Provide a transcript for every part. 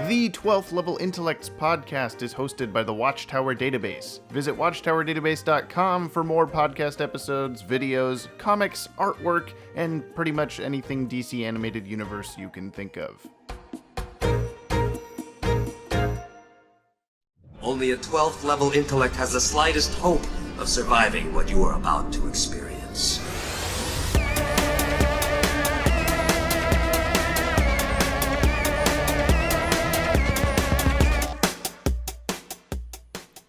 The 12th Level Intellects podcast is hosted by the Watchtower Database. Visit watchtowerdatabase.com for more podcast episodes, videos, comics, artwork, and pretty much anything DC Animated Universe you can think of. Only a 12th level intellect has the slightest hope of surviving what you are about to experience.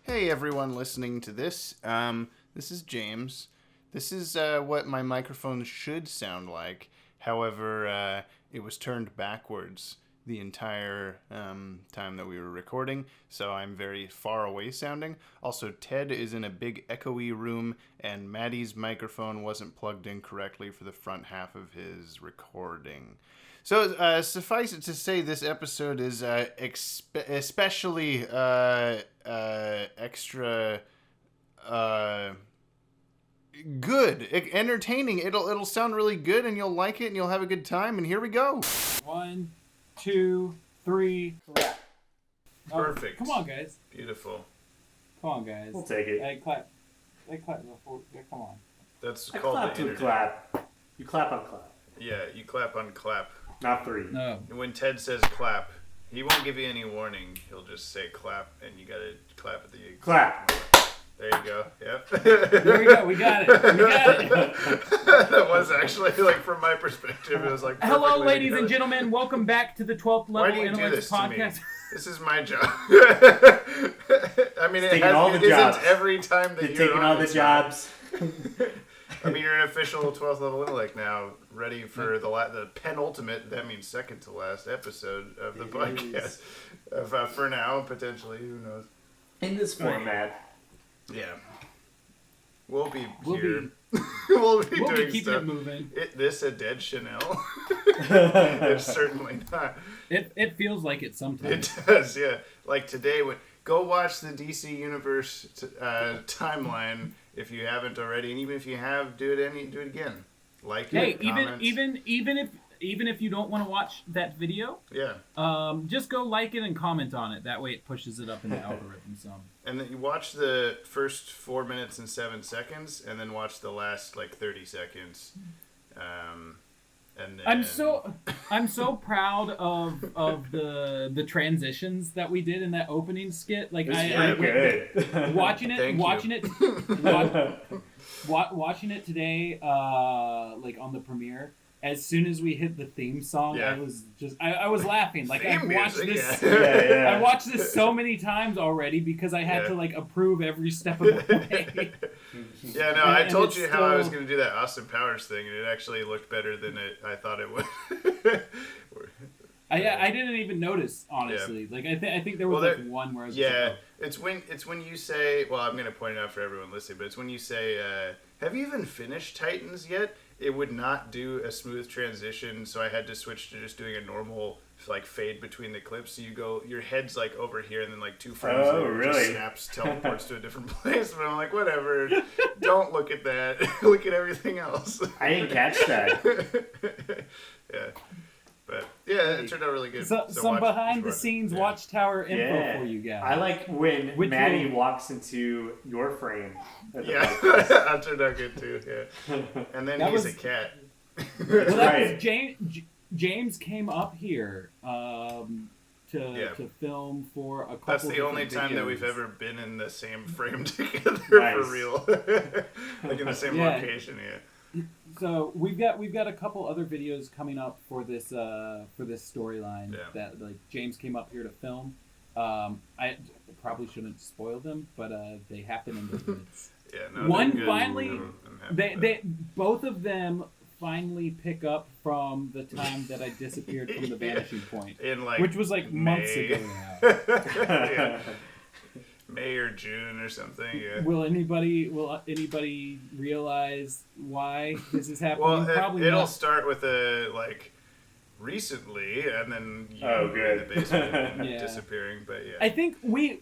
Hey everyone listening to this. This is James. This is what my microphone should sound like. However, it was turned backwards the entire time that we were recording, so I'm very far away sounding. Also, Ted is in a big echoey room, and Mattie's microphone wasn't plugged in correctly for the front half of his recording. So, suffice it to say, this episode is especially extra good, entertaining. It'll sound really good, and you'll like it, and you'll have a good time. And here we go. 1, 2, 3, clap. Perfect. Come on, guys. Beautiful. Come on, guys. We'll take it. I clap before. Yeah, come on. That's I called clap the to internet. clap. You clap on clap. Yeah, you clap on clap. Not three. No. When Ted says clap, he won't give you any warning. He'll just say clap, and you gotta clap at the Clap. There you go. Yep. There we go. We got it. That was actually, like, from my perspective, it was like. Hello, perfectly ladies good. and gentlemen. Welcome back to the 12th Why Level do you do Intellects this to me? podcast. This is my job. I mean, Taking all the it jobs. isn't every time that You're you're taking on all the it's jobs. I mean, you're an official 12th level intellect now, ready for the penultimate, that means second to last episode of the podcast. For now, potentially, who knows? In this format. Yeah. We'll be We'll here. be- we'll be We'll be doing keeping stuff. it moving. This a dead Chanel? It's certainly not. It feels like it sometimes. It does, yeah. Like today, go watch the DC Universe timeline if you haven't already, and even if you have, do it again. Like Hey, it, comment. even if you don't want to watch that video, Yeah. just go like it and comment on it. That way, it pushes it up in the algorithm some. And then you watch the first 4 minutes and 7 seconds, and then watch the last like 30 seconds. And then... I'm so proud of the transitions that we did in that opening skit. Like Good. watching it today, like on the premiere. As soon as we hit the theme song, Yeah. I was laughing. Like Theme I've watched music, this. yeah. I watched this so many times already because I had Yeah. to like approve every step of the way. Yeah, no, I And told it's you how I was still- going to do that Austin Powers thing, and it actually looked better than I thought it would. I didn't even notice, honestly. Like I think there was Well, like one where I was Yeah, just like, it's when you say, well, I'm going to point it out for everyone listening, but it's when you say, have you even finished Titans yet? It would not do a smooth transition, so I had to switch to just doing a normal like fade between the clips. So you go, your head's like over here, and then like 2 frames later, it just really? snaps, teleports to a different place. But I'm like, whatever, don't look at that. Look at everything else. I didn't catch that. Yeah. But yeah, it turned out really good. some watch- behind the watch it. scenes Yeah. Watchtower info Yeah. for you guys. I like when Which Mattie will- walks into your frame. at the Yeah, podcast. that turned out good too. Yeah, and then That he's was- a cat. Well, that Right. was James came up here to film for a couple. That's the different only time that videos. we've ever been in the same frame together Nice. for real. Like in the same Yeah. location, yeah. So we've got a couple other videos coming up for this storyline Yeah. that like James came up here to film. I probably shouldn't spoil them, but they happen in the minutes. Yeah, no, One they're good. finally, I'm happy with they both of them finally pick up from the time that I disappeared from the vanishing point, that. In like which was like months May. ago now. Yeah. May or June or something. Yeah. Will anybody realize why this is happening? Well, Probably it'll not. start with a like recently, and then you Oh, in good. the basement and Yeah. disappearing. But yeah. I think we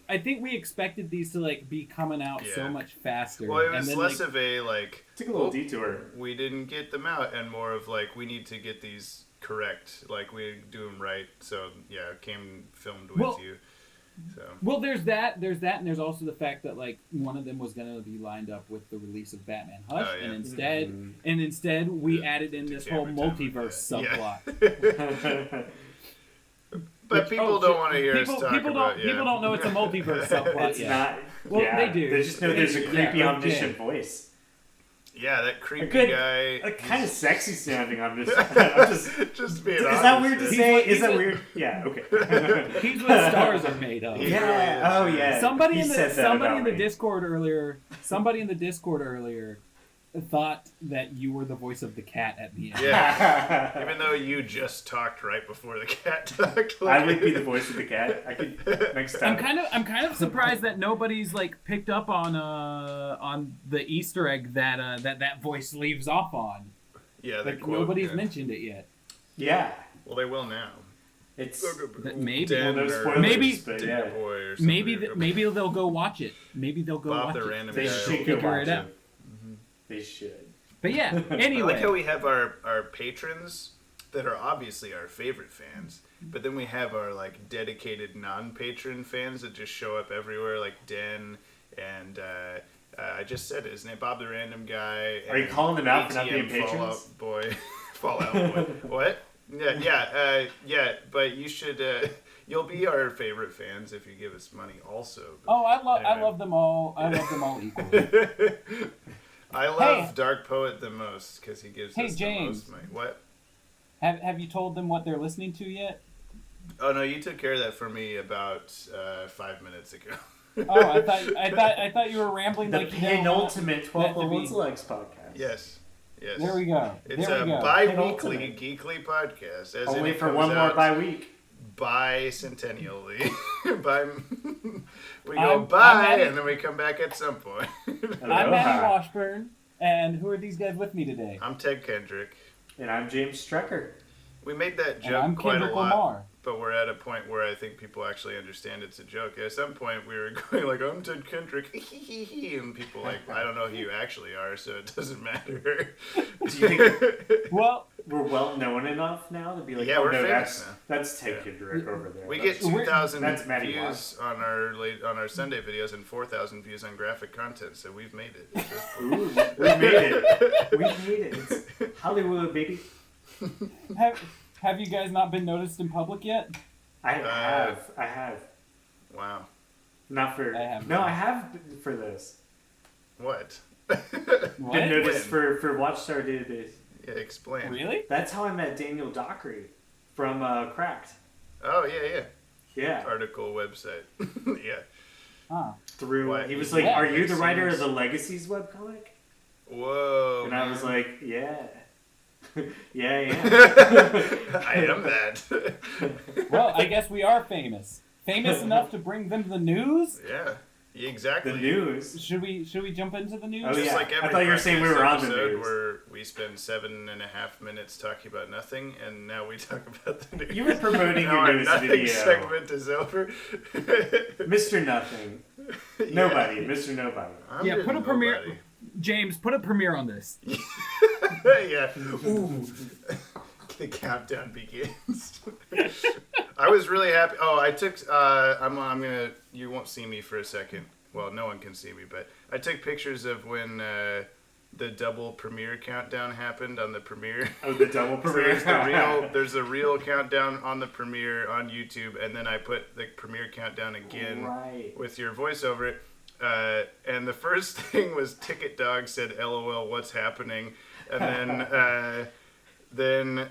expected these to like be coming out so Yeah. much faster. Well, it and was then, less like, of a like Took a little detour. we didn't get them out, and more of like we need to get these correct. Like we do them right. So yeah, came filmed with you. So. Well, there's that, and there's also the fact that like one of them was gonna be lined up with the release of Batman Hush, and instead we added in this whole multiverse subplot. But people don't want to hear us talk about. People don't know it's a multiverse subplot It's yet. not. Well, yeah, they do. They just know there's a creepy, omniscient voice. Yeah, that creepy Good, guy. A kind of sexy sounding. I'm just being honest. Is that weird to say? He's Is that what- weird? Yeah. Okay. He's what stars are made of. Yeah. Oh yeah. Somebody He in said the that somebody about in the me. Discord earlier. Somebody in the Discord earlier thought that you were the voice of the cat at the end. Yeah. Even though you just talked right before the cat talked. I would be the voice of the cat. I could next time. I'm kind of surprised that nobody's like picked up on the Easter egg that that voice leaves off on. Yeah, Like nobody's mentioned it yet. Yeah. Well, they will now. It's Maybe Den no or spoilers, maybe- but Dinner yeah. Boy or something. maybe they'll go watch it. Maybe they'll go Bob watch the it. random They guy. should go Figure watch it out. They should. But yeah, I anyway. like how we have our patrons that are obviously our favorite fans, but then we have our like dedicated non-patron fans that just show up everywhere, like Den and I just said it, isn't it? Bob the Random Guy. Are you calling them out for not being ATM patrons? Fallout Boy, Fallout Boy. What? Yeah. But you should. You'll be our favorite fans if you give us money, also. Oh, I love them all. I love them all equally. I love Dark Poet the most because he gives us James. the most money. What? Have you told them what they're listening to yet? Oh no, you took care of that for me about 5 minutes ago. Oh, I thought you were rambling The like you didn't want penultimate 12 that to be- Level Intellects podcast. Yes. There we go. It's there we a go. bi-weekly Penultimate. geekly podcast. As Only in it for comes one more out by week. bicentennially. We go I'm bye, Mattie. and then we come back at some point. I'm Mattie Washburn, and who are these guys with me today? I'm Ted Kendrick. And I'm James Strecker. We made that And I'm joke quite a Kendrick lot, Lamar. but we're at a point where I think people actually understand it's a joke. At some point, we were going like, "I'm Ted Kendrick," and people like, "I don't know who you actually are, so it doesn't matter." Do you think Well, we're well known enough now to be like, Yeah, oh we're no, famous that's Ted Kendrick over there. We get That's- 2,000 that's Mattie views on our Sunday videos and 4,000 views on graphic content, so we've made it. Ooh, we made it. We made it. It's Hollywood, baby. have you guys not been noticed in public yet? I have. Wow. Not for. I have. No, I have for this. What? What? Been noticed When? for Watchtower Database. Yeah, explain. Really? That's how I met Daniel Dockery from Cracked. Oh, yeah. Yeah. Article website. Yeah. Huh. Through What? he was like, Yeah, "Are you it the writer of seems- the Legacies webcomic?" Whoa. And I was man. like, "Yeah, yeah." I am that. Well, I guess we are famous. Famous enough to bring them the news? Yeah. Exactly. The news. Should we jump into the news? Oh, Just yeah. like every I thought you were saying we podcast were on the episode news. where we spend 7.5 minutes talking about nothing, and now we talk about the news. You were promoting Now your our news nothing video. segment is over. Mr. Nothing. Nobody. Mr. Nobody. I'm Yeah, just put a premiere. nobody. James, put a premiere on this. Yeah. Ooh. The countdown begins. I was really happy. Oh, I took. I'm gonna. You won't see me for a second. Well, no one can see me, but I took pictures of when the double premiere countdown happened on the premiere. Oh, the double So premiere. there's a real countdown on the premiere on YouTube, and then I put the premiere countdown again Right. with your voice over it. And the first thing was Ticket Dog said, "LOL, what's happening?" And then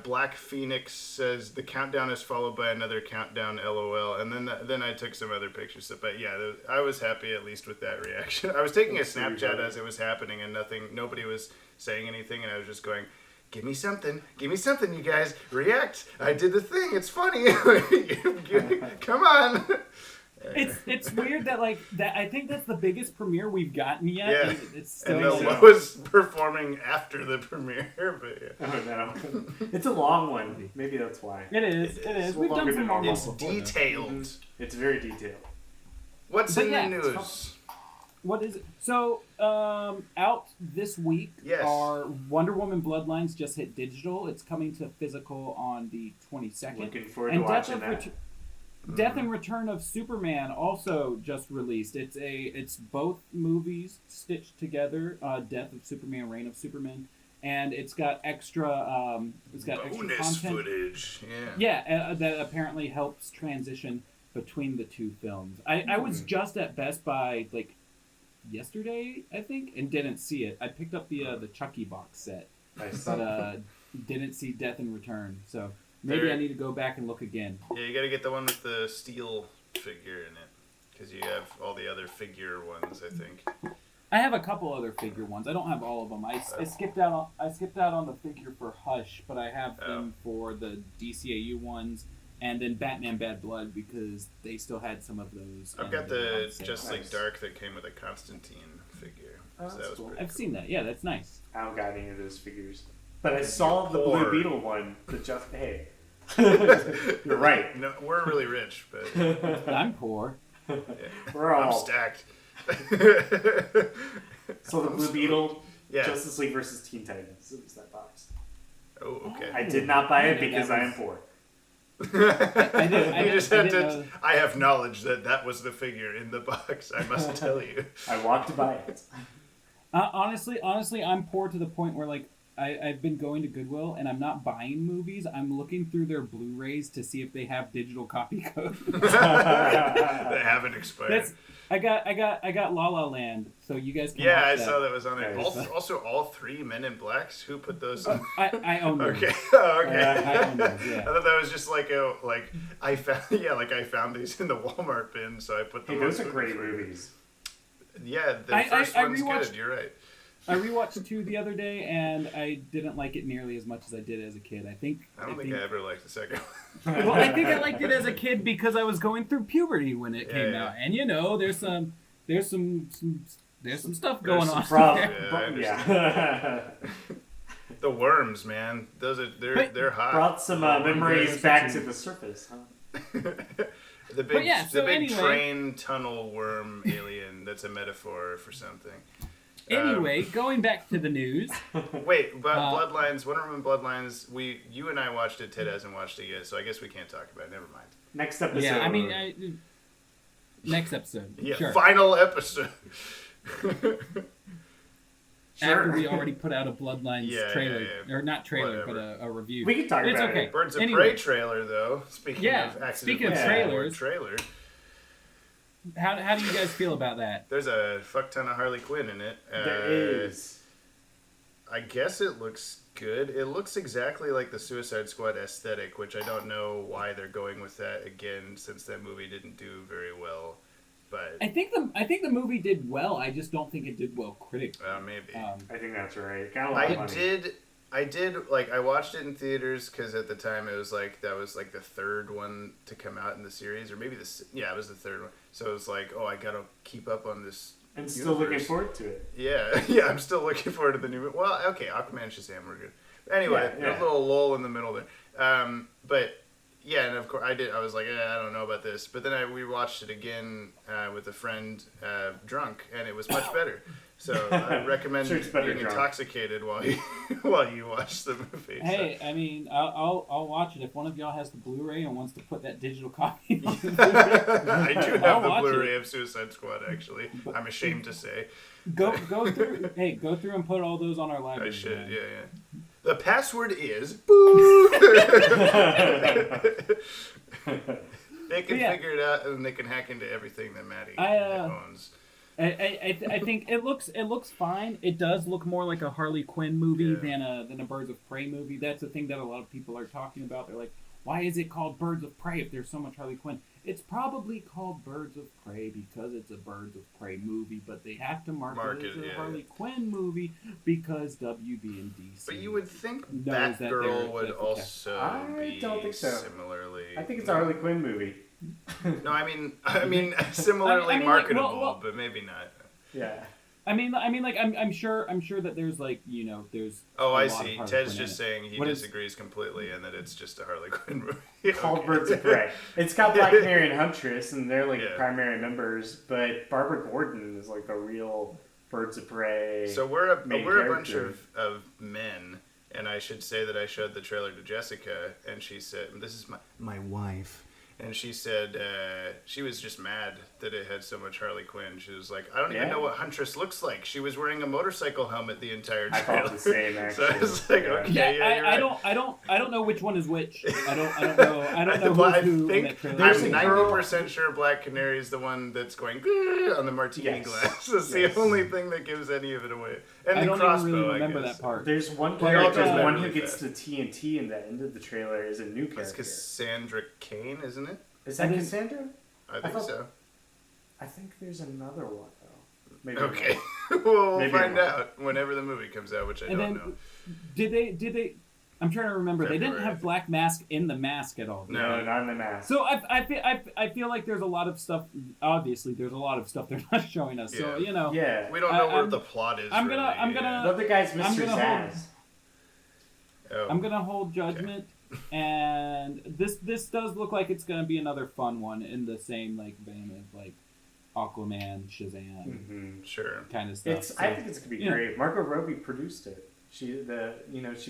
Black Phoenix says the countdown is followed by another countdown, LOL. And then I took some other pictures. But yeah, I was happy at least with that reaction. I was taking a Snapchat as it was happening, and nobody was saying anything, and I was just going, give me something, you guys, react. I did the thing. It's funny. Come on. It's weird that I think that's the biggest premiere we've gotten yet. Yeah. and It's still And the so. lowest performing after the premiere, but yeah. Oh no. It's a long one. Maybe that's why. It is. It is. It's We've done longer some than more normal. ones It's before, though. detailed. It's very detailed. What's But in yeah, the it's news? What is it? So out this week Yes. are Wonder Woman Bloodlines just hit digital. It's coming to physical on the 22nd. Looking forward to watching that. Death and Return of Superman also just released. It's both movies stitched together. Death of Superman, Reign of Superman, and it's got extra extra bonus content footage. that apparently helps transition between the two films. I was just at Best Buy like yesterday, I think, and didn't see it. I picked up the Chucky box set, but didn't see Death and Return. So maybe I need to go back and look again. Yeah, you got to get the one with the steel figure in it, because you have all the other figure ones, I think. I have a couple other figure ones. I don't have all of them. I skipped out on the figure for Hush, but I have them for the DCAU ones. And then Batman Bad Blood, because they still had some of those. I've got the Justice Dark that came with a Constantine figure. Oh, so that was cool. I've seen that. Yeah, that's nice. I don't got any of those figures. But I saw the Blue Beetle one. Hey. You're right. No, we're really rich, but... I'm poor. Yeah. I'm stacked. So the Blue Beetle, yeah. Justice League versus Teen Titans. It was that box. Oh, okay. I did not buy it because I am poor. I have knowledge that was the figure in the box. I must tell you. I walked to buy it. Honestly, I'm poor to the point where like I've been going to Goodwill and I'm not buying movies. I'm looking through their Blu-rays to see if they have digital copy code. They haven't expired. I got La La Land, so you guys can watch I that. saw that was on it. Also, all three Men in Blacks. Who put those in? I own them. Okay. Okay. I own those, yeah. I thought that was just I found these in the Walmart bin, so I put them. Hey, those are great movies. Yeah, the first one's good. You're right. I rewatched 2 the other day, and I didn't like it nearly as much as I did as a kid. I don't think I ever liked the second one. Well, I think I liked it as a kid because I was going through puberty when it came out, and there's some stuff going on. The worms, man. They're hot. Brought some memories back to the surface, huh? The big train tunnel worm alien. That's a metaphor for something. Anyway, going back to the news. Wait, but Bloodlines, Wonder Woman Bloodlines, you and I watched it. Ted hasn't watched it yet, so I guess we can't talk about it. Never mind. Next episode. Yeah, I mean, next episode. Yeah, sure. Final episode. After we already put out a Bloodlines trailer. Or not trailer, but a review. We can talk about it. Birds of Prey trailer, though. Speaking of trailers. Trailer. How do you guys feel about that? There's a fuck ton of Harley Quinn in it. There is. I guess it looks good. It looks exactly like the Suicide Squad aesthetic, which I don't know why they're going with that again, since that movie didn't do very well. But I think the movie did well. I just don't think it did well critically. Maybe. I think that's right. Got a lot of money. I watched it in theaters because at the time it was that was the third one to come out in the series, or maybe it was the third one. So it was like, I gotta keep up on this. And still looking forward to it. Yeah, I'm still looking forward to the new. Well, okay, Aquaman and Shazam were good. Anyway, there's a little lull in the middle there. But yeah, and of course I was like, I don't know about this. But then we watched it again with a friend, drunk, and it was much better. So I recommend being intoxicated while you watch the movie. Hey, so. I mean, I'll watch it if one of y'all has the Blu-ray and wants to put that digital copy on the Blu-ray. I do have the Blu-ray of Suicide Squad. Actually, I'm ashamed to say. Go through. Hey, go through and put all those on our library. I should. Man. Yeah. The password is boo. They can figure it out, and they can hack into everything that Mattie owns. I think it looks fine. It does look more like a Harley Quinn movie than a Birds of Prey movie. That's the thing that a lot of people are talking about. They're like, why is it called Birds of Prey if there's so much Harley Quinn? It's probably called Birds of Prey because it's a Birds of Prey movie, but they have to market it as a Harley Quinn movie because WB and DC. But you would think Batgirl would also I don't think so. Similarly. I think it's a Harley Quinn movie. No, I mean, similarly marketable, but maybe not. Yeah. I'm sure that there's there's. Oh, I see. Ted's just saying he disagrees completely, and that it's just a Harley Quinn movie. Called Birds of Prey. It's got Black Canary and Huntress, and they're primary members, but Barbara Gordon is the real Birds of Prey. So we're a main bunch character. of men, and I should say that I showed the trailer to Jessica, and she said, "This is my wife." And she said she was just mad that it had so much Harley Quinn. She was like, I don't even know what Huntress looks like. She was wearing a motorcycle helmet the entire trailer. I thought the same, actually. So I was like, okay, yeah, you're right. I don't know which one is which. I don't know Well, I who in think that trailer. I'm 90% sure Black Canary is the one that's going on the martini glass. That's the only thing that gives any of it away. And I the don't crossbow, even really remember I guess. that part. There's one Well, y'all character, just the met one really who gets fast. the TNT in the end of the trailer is a new character. It's Cassandra Cain, isn't it? Is that Cassandra? I think so. I think there's another one though. Maybe Okay. We'll Maybe find I'm wrong. out whenever the movie comes out, which I And don't then, know. did they? I'm trying to remember. They didn't February, I have think. Black Mask in the mask at all. did No. No, not in the mask. So I feel like there's a lot of stuff. Obviously, there's a lot of stuff they're not showing us. So Yeah. Yeah. We don't know where I'm- the plot is. I'm gonna- really, I'm gonna- The other guy's I'm Mr. gonna hold- Zaz. Oh. I'm gonna hold judgment, and this does look like it's gonna be another fun one in the same like vein of like Aquaman, Shazam Mm-hmm. Sure. kind of stuff. I think it's gonna be great. Margot Robbie produced it. She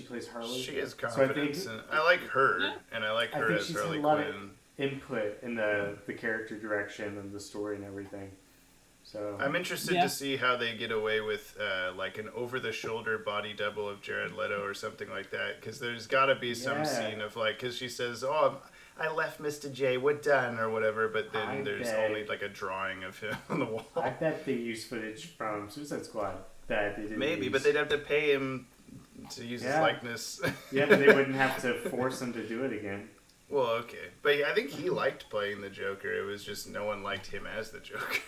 plays Harley. She has So I think- confidence. And I like her, Yeah. and I like I her think as she's Harley had a lot of Quinn. input in the character direction and the story and everything. So I'm interested Yeah. to see how they get away with like an over-the-shoulder body double of Jared Leto or something like that. Because there's got to be some scene of like, because she says, "Oh, I left Mr. J. We're done," or whatever. But then I there's bet- only like a drawing of him on the wall. I bet they used footage from Suicide Squad that they didn't Maybe, use. but they'd have to pay him to use his Yeah. likeness. Yeah, but they wouldn't have to force him to do it again. Well, okay, but I think he liked playing the Joker. It was just no one liked him as the Joker.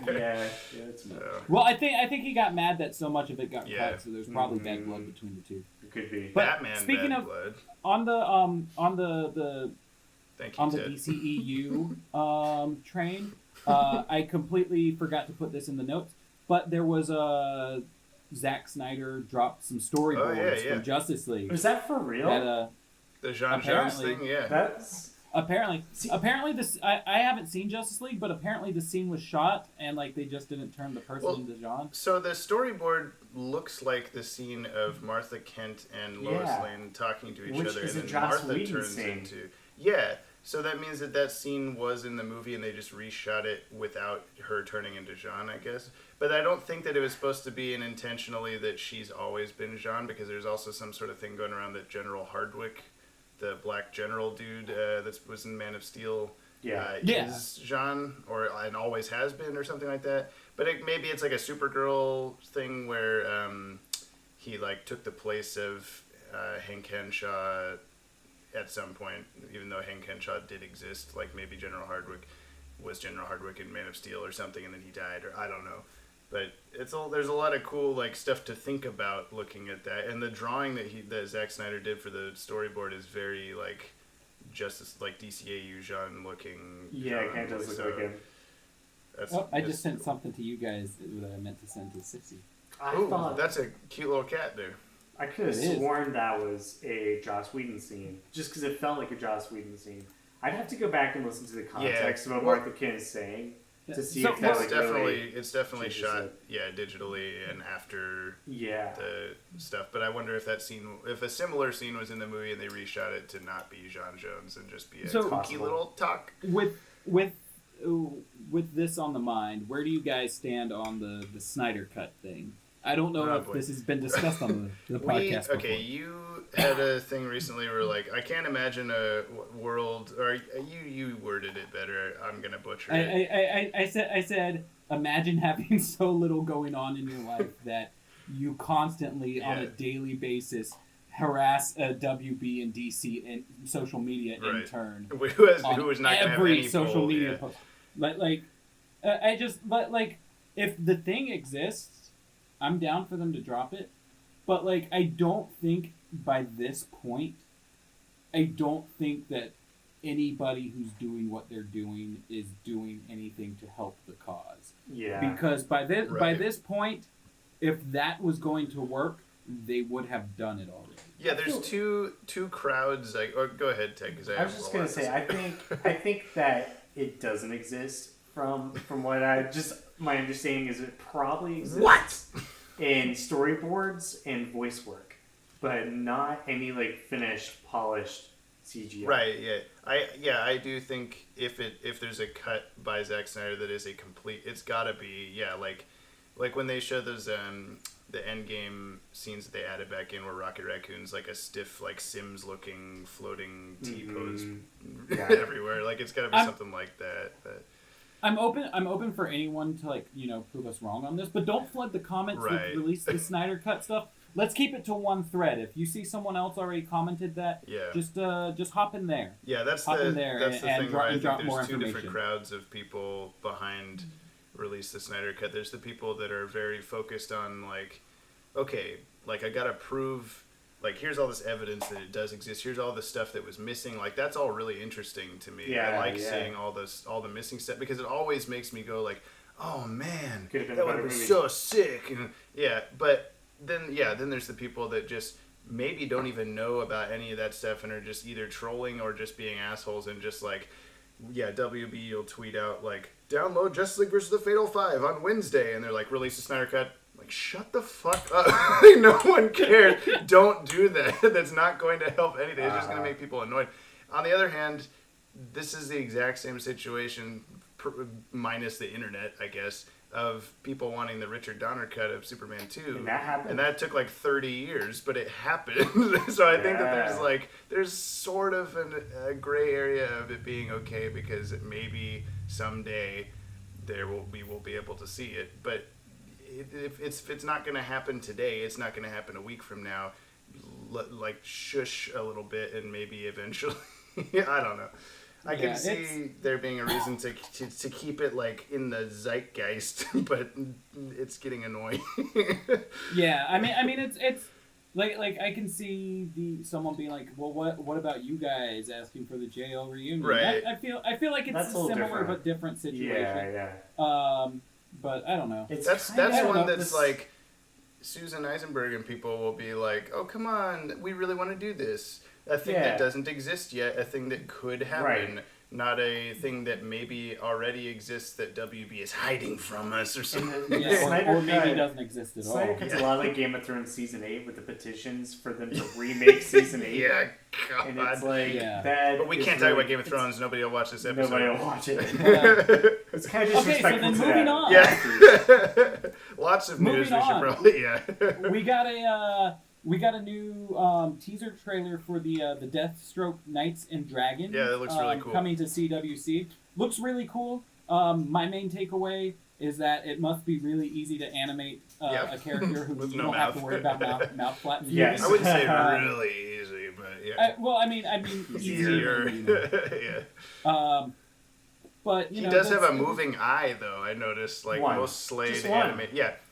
Yeah, that's So, Well, I think he got mad that so much of it got Yeah. cut, so there's probably bad blood between the two. it could be. But Batman, speaking Bad of- Blood. On the Thank you, on the Ted. DCEU train, I completely forgot to put this in the notes, but there was a Zack Snyder dropped some storyboards yeah. from Justice League. Is that for real? That, The Jean Jones apparently- thing, yeah. That's apparently this I haven't seen Justice League, but apparently the scene was shot and like they just didn't turn the person Well, into Jean. So the storyboard looks like the scene of Martha Kent and Lois Yeah. Lane talking to each Which other, is and a then Joss Martha Whedon turns scene. into So that means that scene was in the movie, and they just reshot it without her turning into Jean, I guess. But I don't think that it was supposed to be intentionally that she's always been Jean, because there's also some sort of thing going around that General Hardwick, the black general dude that was in Man of Steel, Yeah. is Jean, and always has been, or something like that. But maybe it's like a Supergirl thing where he like took the place of Hank Henshaw at some point, even though Hank Henshaw did exist. Like maybe General Hardwick was General Hardwick in Man of Steel or something, and then he died, or I don't know. But there's a lot of cool like stuff to think about looking at that, and the drawing that Zack Snyder did for the storyboard is very like Justice, like DCAU Jean looking. Yeah, it kind of does look like him. I just sent something to you guys that I meant to send to Sissy. I Ooh, thought that's a cute little cat there. I could have It is. sworn that was a Joss Whedon scene, just because it felt like a Joss Whedon scene. I'd have to go back and listen to the context of what well- Martha Kent is saying to see So, if that It's like really. definitely changes shot, it. digitally and after Yeah. the stuff. But I wonder if if a similar scene was in the movie and they reshot it to not be Jean Jones and just be a So- kooky Possible. little talk. With this on the mind, where do you guys stand on the Snyder cut thing? I don't know Oh, if boy. this has been discussed on the podcast before. You had a thing recently where like I can't imagine a world, or you worded it better. I'm gonna butcher it. I said, imagine having so little going on in your life that you constantly, on a Yeah. daily basis, harass a WB and DC and social media Right. intern Who on was not gonna have every any social pull, media yeah. post. But if the thing exists, I'm down for them to drop it. But like, I don't think by this point, I don't think that anybody who's doing what they're doing is doing anything to help the cause. Yeah. Because by Right. this point, if that was going to work, they would have done it already. Yeah, there's two crowds. Like, or go ahead, Ted. Because I was just gonna say, I think that it doesn't exist from what I just my understanding is it probably exists in storyboards and voice work, but not any like finished, polished CGI. Right. Yeah. I do think if there's a cut by Zack Snyder that is a complete, it's gotta be like when they show those the Endgame scenes that they added back in where Rocket Raccoon's like a stiff like Sims looking floating T-pose everywhere. Like it's gotta be something like that. But I'm open for anyone to like, prove us wrong on this, but don't flood the comments with release the Snyder Cut stuff. Let's keep it to one thread. If you see someone else already commented that, just hop in there. Yeah, that's the thing where I think there's two different crowds of people behind release the Snyder Cut. There's the people that are very focused on like, okay, like I gotta prove, like here's all this evidence that it does exist. Here's all the stuff that was missing. Like that's all really interesting to me. I like seeing all the missing stuff because it always makes me go like, oh man, that would be so sick. And but then there's the people that just maybe don't even know about any of that stuff and are just either trolling or just being assholes and just like, WB will tweet out like, download Justice League vs. the Fatal 5 on Wednesday, and they're like, release the Snyder Cut. Like, shut the fuck up. No one cares. Don't do that. That's not going to help anything. It's just going to make people annoyed. On the other hand, this is the exact same situation, minus the internet, I guess, of people wanting the Richard Donner cut of Superman 2. And that happened. And that took like 30 years, but it happened. So I think that there's sort of a gray area of it being okay because maybe someday we will be able to see it. But if it's not going to happen today, it's not going to happen a week from now. Like shush a little bit and maybe eventually. I don't know. I can see there being a reason to keep it like in the zeitgeist, but it's getting annoying. I mean it's like I can see someone being like, well, what about you guys asking for the JL reunion? Right. I feel like it's a similar but different situation. But I don't know. That's one that's like Susan Eisenberg and people will be like, oh come on, we really want to do this. A thing that doesn't exist yet, a thing that could happen, not a thing that maybe already exists that WB is hiding from us or something. Or maybe doesn't exist at all. Snyder Cut's a lot like Game of Thrones Season 8 with the petitions for them to remake Season 8. God. And it's like that. But we can't talk about Game of Thrones. Nobody will watch this episode. Nobody will watch it. It's kind of disrespectful so then moving on. Lots of news we should probably, We got a new teaser trailer for the Deathstroke Knights and Dragons. Yeah, that looks really cool. Coming to CWC. Looks really cool. My main takeaway is that it must be really easy to animate a character who you don't have to worry about mouth flapping. Yes. I wouldn't say really easy, but I mean easier. But he does have a moving eye, though. I noticed, like most Slade anime.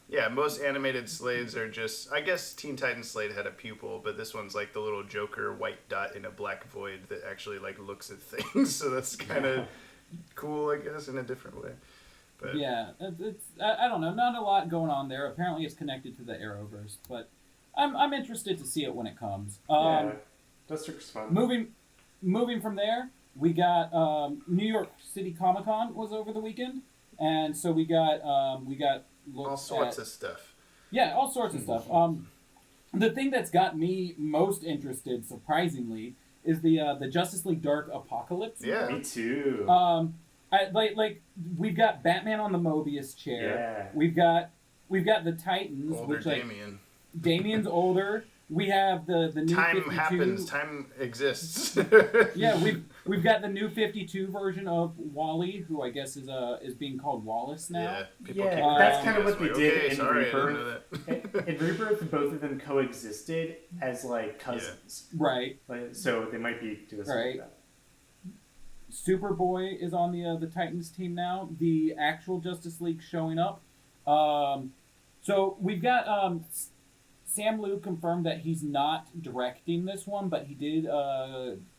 Yeah, most animated Slades are just... I guess Teen Titans Slade had a pupil, but this one's like the little Joker white dot in a black void that actually like looks at things. So that's kind of cool, I guess, in a different way. But yeah, it's I don't know. Not a lot going on there. Apparently it's connected to the Arrowverse, but I'm interested to see it when it comes. Deathstroke's fun. Moving from there, we got New York City Comic Con was over the weekend, and so we got all sorts of stuff. Yeah, all sorts of stuff. The thing that's got me most interested, surprisingly, is the Justice League Dark Apocalypse. Yeah, me too. Like we've got Batman on the Mobius chair. Yeah. We've got the Titans, older Damian. Damian's older. We have the new Time 52. happens. Time exists. Yeah, we've got the new 52 version of Wally, who I guess is being called Wallace now. That's kind of what they did in Rebirth. In Rebirth, both of them coexisted as like cousins. Right. So they might be doing something like that. Superboy is on the Titans team now. The actual Justice League showing up. So we've got Sam Liu confirmed that he's not directing this one, but he did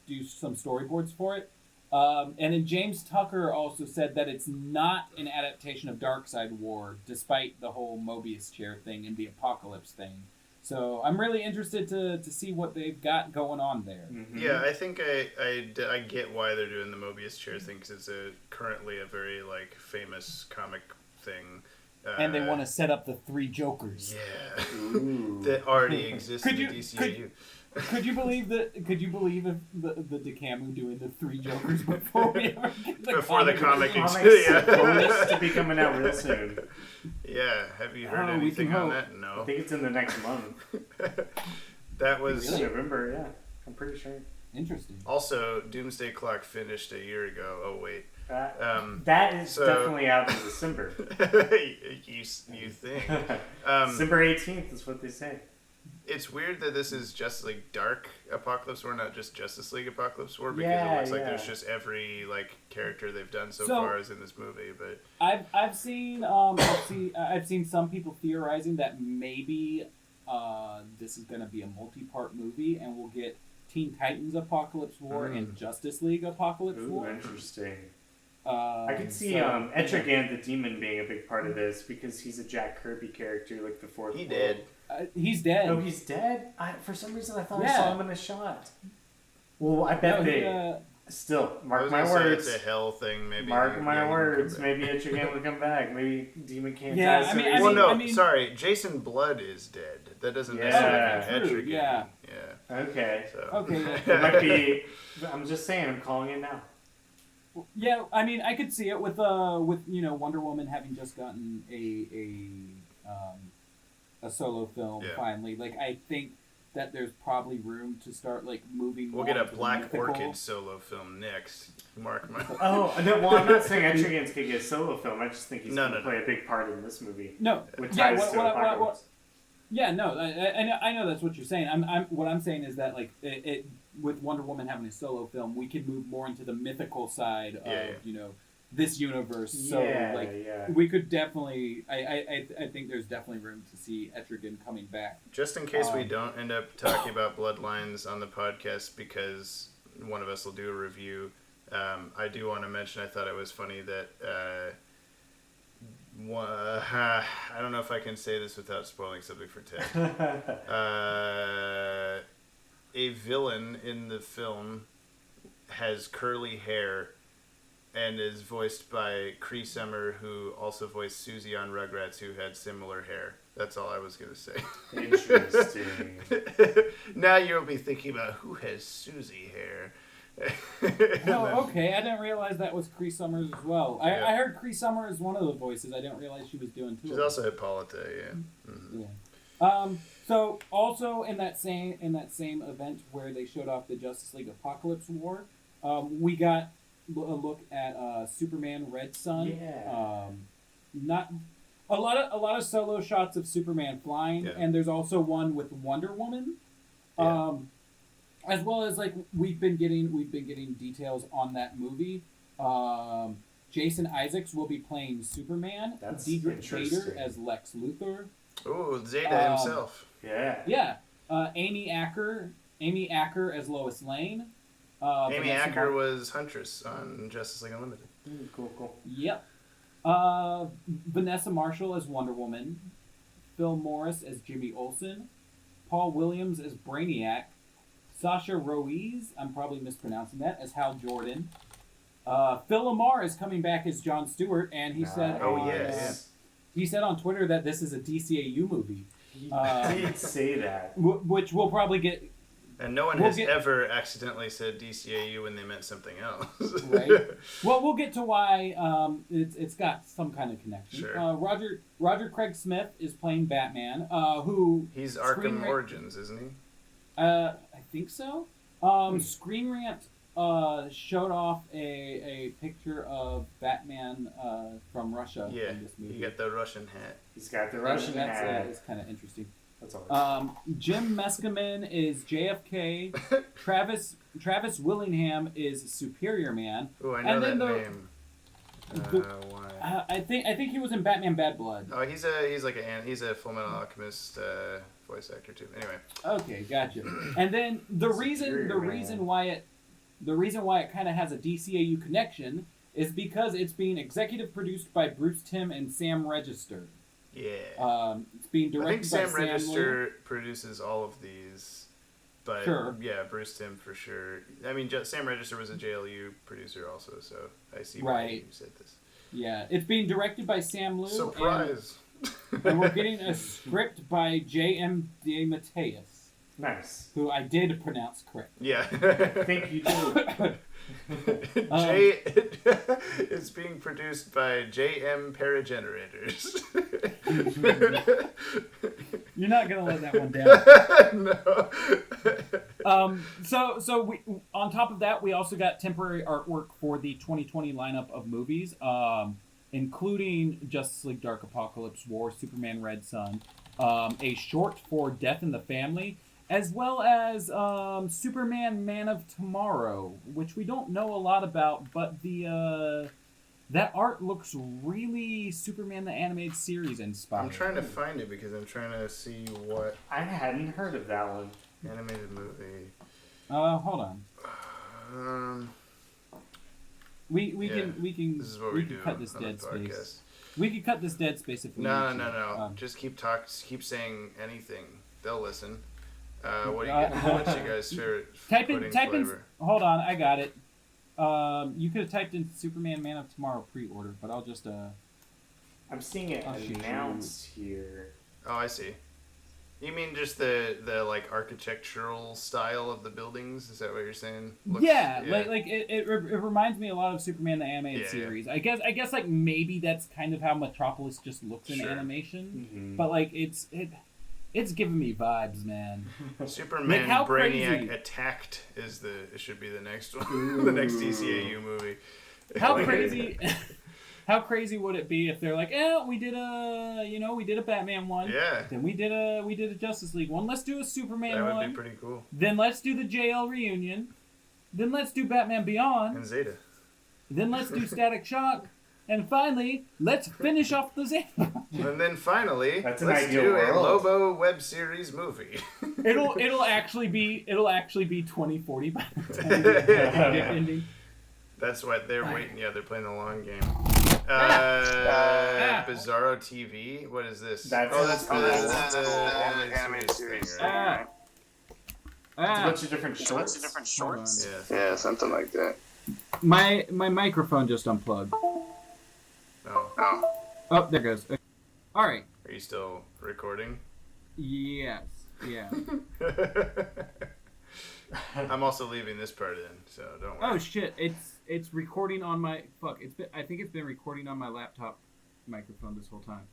do some storyboards for it. And then James Tucker also said that it's not an adaptation of Darkseid War, despite the whole Mobius chair thing and the Apocalypse thing. So I'm really interested to see what they've got going on there. Mm-hmm. Yeah, I think I get why they're doing the Mobius chair thing, because it's currently a very like famous comic thing. And they want to set up the 3 Jokers. Yeah. That already exists in the DCAU. Could you believe that? Could you believe if the DCAU doing the 3 Jokers before we ever get the comic Comics yeah. supposed to be coming out real soon. Yeah. Have you heard anything on that? No. I think it's in the next month. That was Really? November. Yeah, I'm pretty sure. Interesting. Also, Doomsday Clock finished a year ago. Oh wait. That is definitely out in December. you think? December 18th is what they say. It's weird that this is Justice League Dark Apocalypse War, not just Justice League Apocalypse War, because it looks like there's just every character they've done so far is in this movie. But I've seen some people theorizing that maybe this is going to be a multi-part movie, and we'll get Teen Titans Apocalypse War and Justice League Apocalypse War. Interesting. I could see Etrigan the Demon being a big part of this because he's a Jack Kirby character, like the fourth. He did. He's dead. Oh, he's dead? For some reason, I thought I saw him in a shot. Well, I bet still, mark my words. It's a hell thing, maybe. Mark my words. Maybe Etrigan will come back. Maybe Demon can't die. Sorry. Jason Blood is dead. That doesn't necessarily mean Etrigan. Yeah. Okay. So. Okay. It might be. I'm just saying. I'm calling it now. Yeah, I mean, I could see it with Wonder Woman having just gotten a solo film finally. I think that there's probably room to start moving. We'll get a Black Orchid solo film next. Mark my. Oh no! Well, I'm not saying Etrigan's gonna get a solo film. I just think he's gonna play a big part in this movie. No. With ties to Apocalypse. Yeah, no, I know that's what you're saying. What I'm saying is that it with Wonder Woman having a solo film, we can move more into the mythical side of this universe. So we could definitely. I think there's definitely room to see Etrigan coming back. Just in case we don't end up talking about Bloodlines on the podcast because one of us will do a review. I do want to mention I thought it was funny that. I don't know if I can say this without spoiling something for Ted. A villain in the film has curly hair and is voiced by Cree Summer, who also voiced Susie on Rugrats, who had similar hair. That's all I was going to say. Interesting. Now you'll be thinking about who has Susie hair. Okay. I didn't realize that was Cree Summers as well. I heard Cree Summer as one of the voices. I didn't realize she was doing two. She's also Hippolyta, Mm-hmm. Yeah. So also in that same event where they showed off the Justice League Apocalypse War, we got a look at Superman Red Sun. Yeah. Not a lot of solo shots of Superman flying, and there's also one with Wonder Woman. Yeah. As well as we've been getting details on that movie. Jason Isaacs will be playing Superman. That's Diedrich Bader as Lex Luthor. Oh, Zeta himself. Yeah. Yeah. Amy Acker as Lois Lane. Amy Acker was Huntress on Justice League Unlimited. Cool. Yep. Vanessa Marshall as Wonder Woman. Phil Morris as Jimmy Olsen. Paul Williams as Brainiac. Sasha Ruiz, I'm probably mispronouncing that, as Hal Jordan. Phil Lamar is coming back as Jon Stewart, and he said, he said on Twitter that this is a DCAU movie. He did say that, which we'll probably get. And no one has ever accidentally said DCAU when they meant something else. Right. Well, we'll get to why it's got some kind of connection. Sure. Roger Craig Smith is playing Batman. Who he's Arkham Origins, isn't he? I think so. Screen Rant showed off a picture of Batman from Russia in this movie. He got the Russian hat. He's got the Russian hat. That's kind of interesting. That's all. Jim Meskimen is JFK. Travis Willingham is Superior Man. Oh, I know that name. Why? I think he was in Batman Bad Blood. Oh, he's a Full Metal Alchemist voice actor too. Anyway. Okay, gotcha. And then the reason why it kind of has a DCAU connection is because it's being executive produced by Bruce Timm and Sam Register. Yeah. It's being directed by Sam Register produces all of these, but Bruce Timm for sure. I mean, Sam Register was a JLU producer also, so I see why you said this. Yeah, it's being directed by Sam Liu. Surprise! And we're getting a script by J.M. DeMatteis. Nice. Who I did pronounce correct. Yeah. I think you do. It's being produced by JM Paragenerators. You're not gonna let that one down. No. So we, on top of that, we also got temporary artwork for the 2020 lineup of movies, including Justice League Dark Apocalypse War, Superman Red Sun, a short for Death in the Family, as well as Superman Man of Tomorrow, which we don't know a lot about, but the that art looks really Superman the Animated Series inspired. I'm trying to find it because I'm trying to see what I hadn't heard of that one. animated movie. Hold on. We can This is what we do cut this on the dead space. podcast. We could cut this dead space if we No. need to. Just keep saying anything. They'll listen. What do you get? What's your guys' favorite Type pudding in. flavor? Hold on, I got it. You could have typed in Superman Man of Tomorrow pre-order, but I'll just I'm seeing it announced here. Oh, I see. You mean just the like architectural style of the buildings? Is that what you're saying? Yeah. Like it reminds me a lot of Superman the Animated Series. I guess like maybe that's kind of how Metropolis just looks in animation, but like it's giving me vibes, man. Superman how Brainiac crazy. Attacked is it should be the next one. The next DCAU movie. How crazy how crazy would it be if they're like, we did a Batman one. Yeah. Then we did a Justice League one. Let's do a Superman one. That would be pretty cool. Then let's do the JL reunion. Then let's do Batman Beyond. And Zeta. Then let's do Static Shock. And finally, let's finish off the Zeta. And then finally, That's an let's ideal do world. a Lobo web series movie. It'll actually be 2040 by the time we get ending. That's what they're waiting. Yeah, they're playing the long game. Bizarro TV. What is this? That's the animated series thing, right? It's a bunch of different shorts. Yeah. Yeah, something like that. My microphone just unplugged. Oh. Oh, there it goes. All right. Are you still recording? Yes. Yeah. I'm also leaving this part in, so don't worry. Oh shit! It's recording on my I think it's been recording on my laptop microphone this whole time.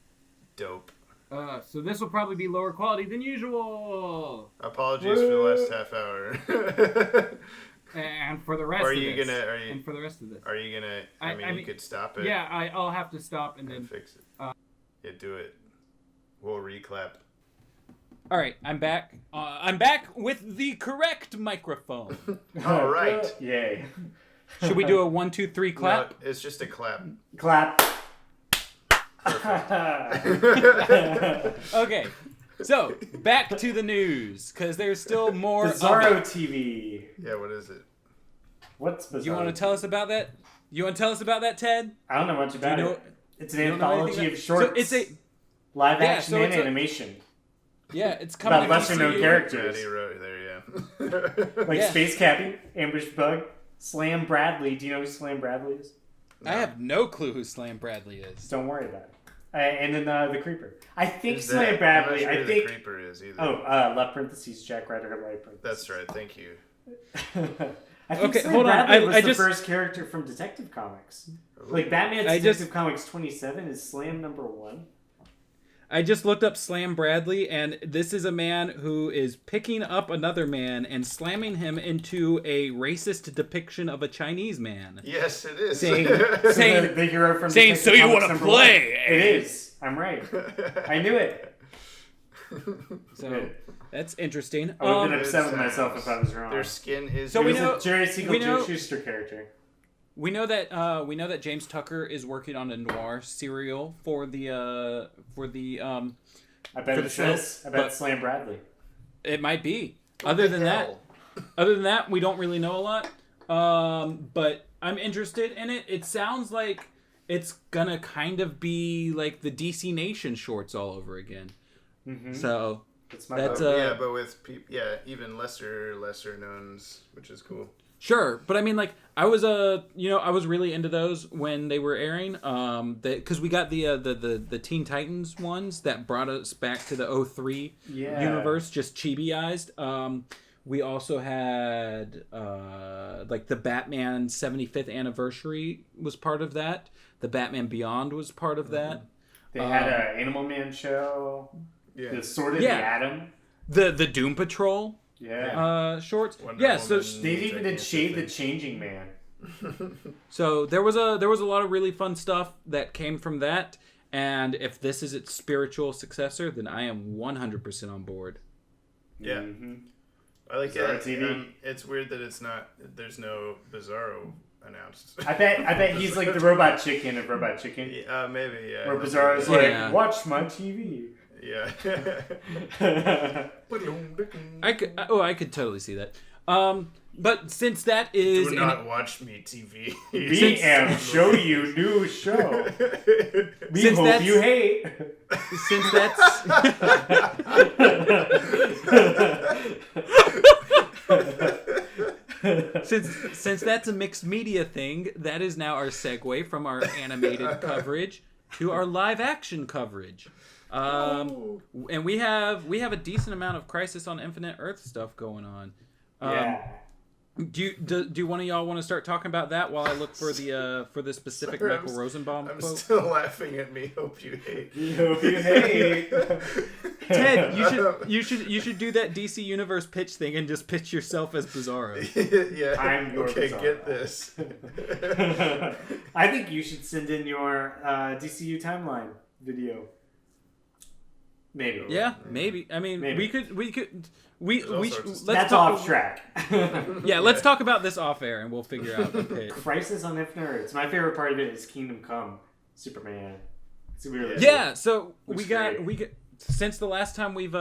Dope. So this will probably be lower quality than usual. Apologies for the last half hour. And for the rest Are of you this. gonna? And for the rest of this. Are you gonna? I mean, you could stop it. Yeah, I'll have to stop and then fix it. Yeah, do it. We'll reclap. All right, I'm back. I'm back with the correct microphone. All right. Yay. Should we do a 1, 2, 3 clap? No, it's just a clap. Clap. Okay, so back to the news because there's still more. Bizarro TV. Yeah, what is it? What's Bizarro? You want to tell us about that? You want to tell us about that, Ted? I don't know much about it. It's an you don't know anthology anything of shorts. So it's a live action so and it's a- animation. yeah, it's coming About to lesser known DCU. characters. Daddy wrote there, yeah. Like Yeah. Space Cappy, Ambush Bug, Slam Bradley. Do you know who Slam Bradley is? I have no clue who Slam Bradley is. Don't worry about it. And then the Creeper. I think Who's Slam that? Bradley. I'm not sure I who think. the Creeper is either. Oh, left parentheses, Jack Ryder, right parentheses. That's right. Thank you. I think Okay, Slam hold on. Bradley was I the just- first character from Detective Comics. Like Batman's I Detective just- Comics 27 is Slam #1. I just looked up Slam Bradley, and this is a man who is picking up another man and slamming him into a racist depiction of a Chinese man. Yes, it is. Saying, The hero from saying, Detective "So you Comics wanna #1." play, eh? It is. I'm right. I knew it. so that's interesting. I would have been It upset with sounds- myself if I was wrong. Their skin is. So we It was know- a Jerry Siegel we know- Schuster character. We know that James Tucker is working on a noir serial for the I bet For it's the show, this. I bet but- it's Slam Bradley. It might be. Other than that, we don't really know a lot. But I'm interested in it. It sounds like it's gonna kind of be like the DC Nation shorts all over again. Mm-hmm. So It's my that's vote. yeah, but with even lesser knowns, which is cool. sure. But I mean, like I was I was really into those when they were airing. Because we got the Teen Titans ones that brought us back to the 03 universe, just chibi-ized. We also had like the Batman 75th anniversary was part of that. The Batman Beyond was part of that. They had an Animal Man show. Yeah. The Sword of the Atom. The Doom Patrol. Yeah. Shorts. Wonder so Woman, they even did Shade the Changing Man. So there was a lot of really fun stuff that came from that, and if this is its spiritual successor, then I am 100% on board. Yeah. Mm-hmm. I like Bizarro it. TV. It's weird that it's not. There's no Bizarro announced. I bet he's like the robot chicken of Robot Chicken. Maybe. Yeah. Where Bizarro's like, watch my TV. Yeah. I could totally see that. But since that is do not watch me TV. BM show you new show. We since hope you hate. Since that's since that's a mixed media thing, that is now our segue from our animated coverage to our live action coverage. And we have a decent amount of Crisis on Infinite Earth stuff going on. Do one of y'all want to start talking about that while I look for the specific Michael Rosenbaum I'm quote? still laughing at me. Hope you hate. Hope you hate. Ted, you should do that DC Universe pitch thing and just pitch yourself as Bizarro. Yeah. I'm your Bizarro. Get this. I think you should send in your DCU timeline video. Maybe. Yeah, maybe. I mean, we could. Let's That's talk, off track. Yeah, let's talk about this off air, and we'll figure out the pitch. Crisis on Infinite Earths. My favorite part of it is Kingdom Come, Superman. It's really yeah. So Looks we got great. since the last time we've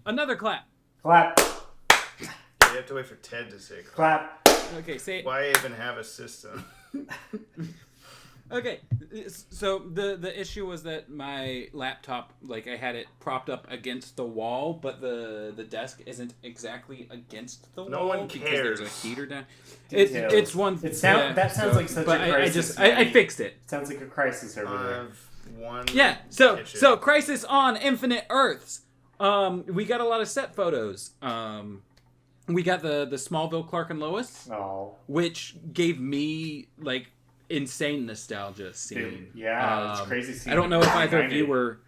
another clap. Clap. You have to wait for Ted to say Clap. Okay, say it. Why even have a system? Okay, so the issue was that my laptop, like I had it propped up against the wall, but the desk isn't exactly against the wall. No one because cares. there's a heater down. Details. It's one. That sounds like such but a crisis. I fixed it. Sounds like a crisis over there. One. Yeah. So Crisis on Infinite Earths. We got a lot of set photos. We got the Smallville Clark and Lois, which gave me like insane nostalgia scene. Dude, yeah, it's crazy scene. I don't know if either of you were.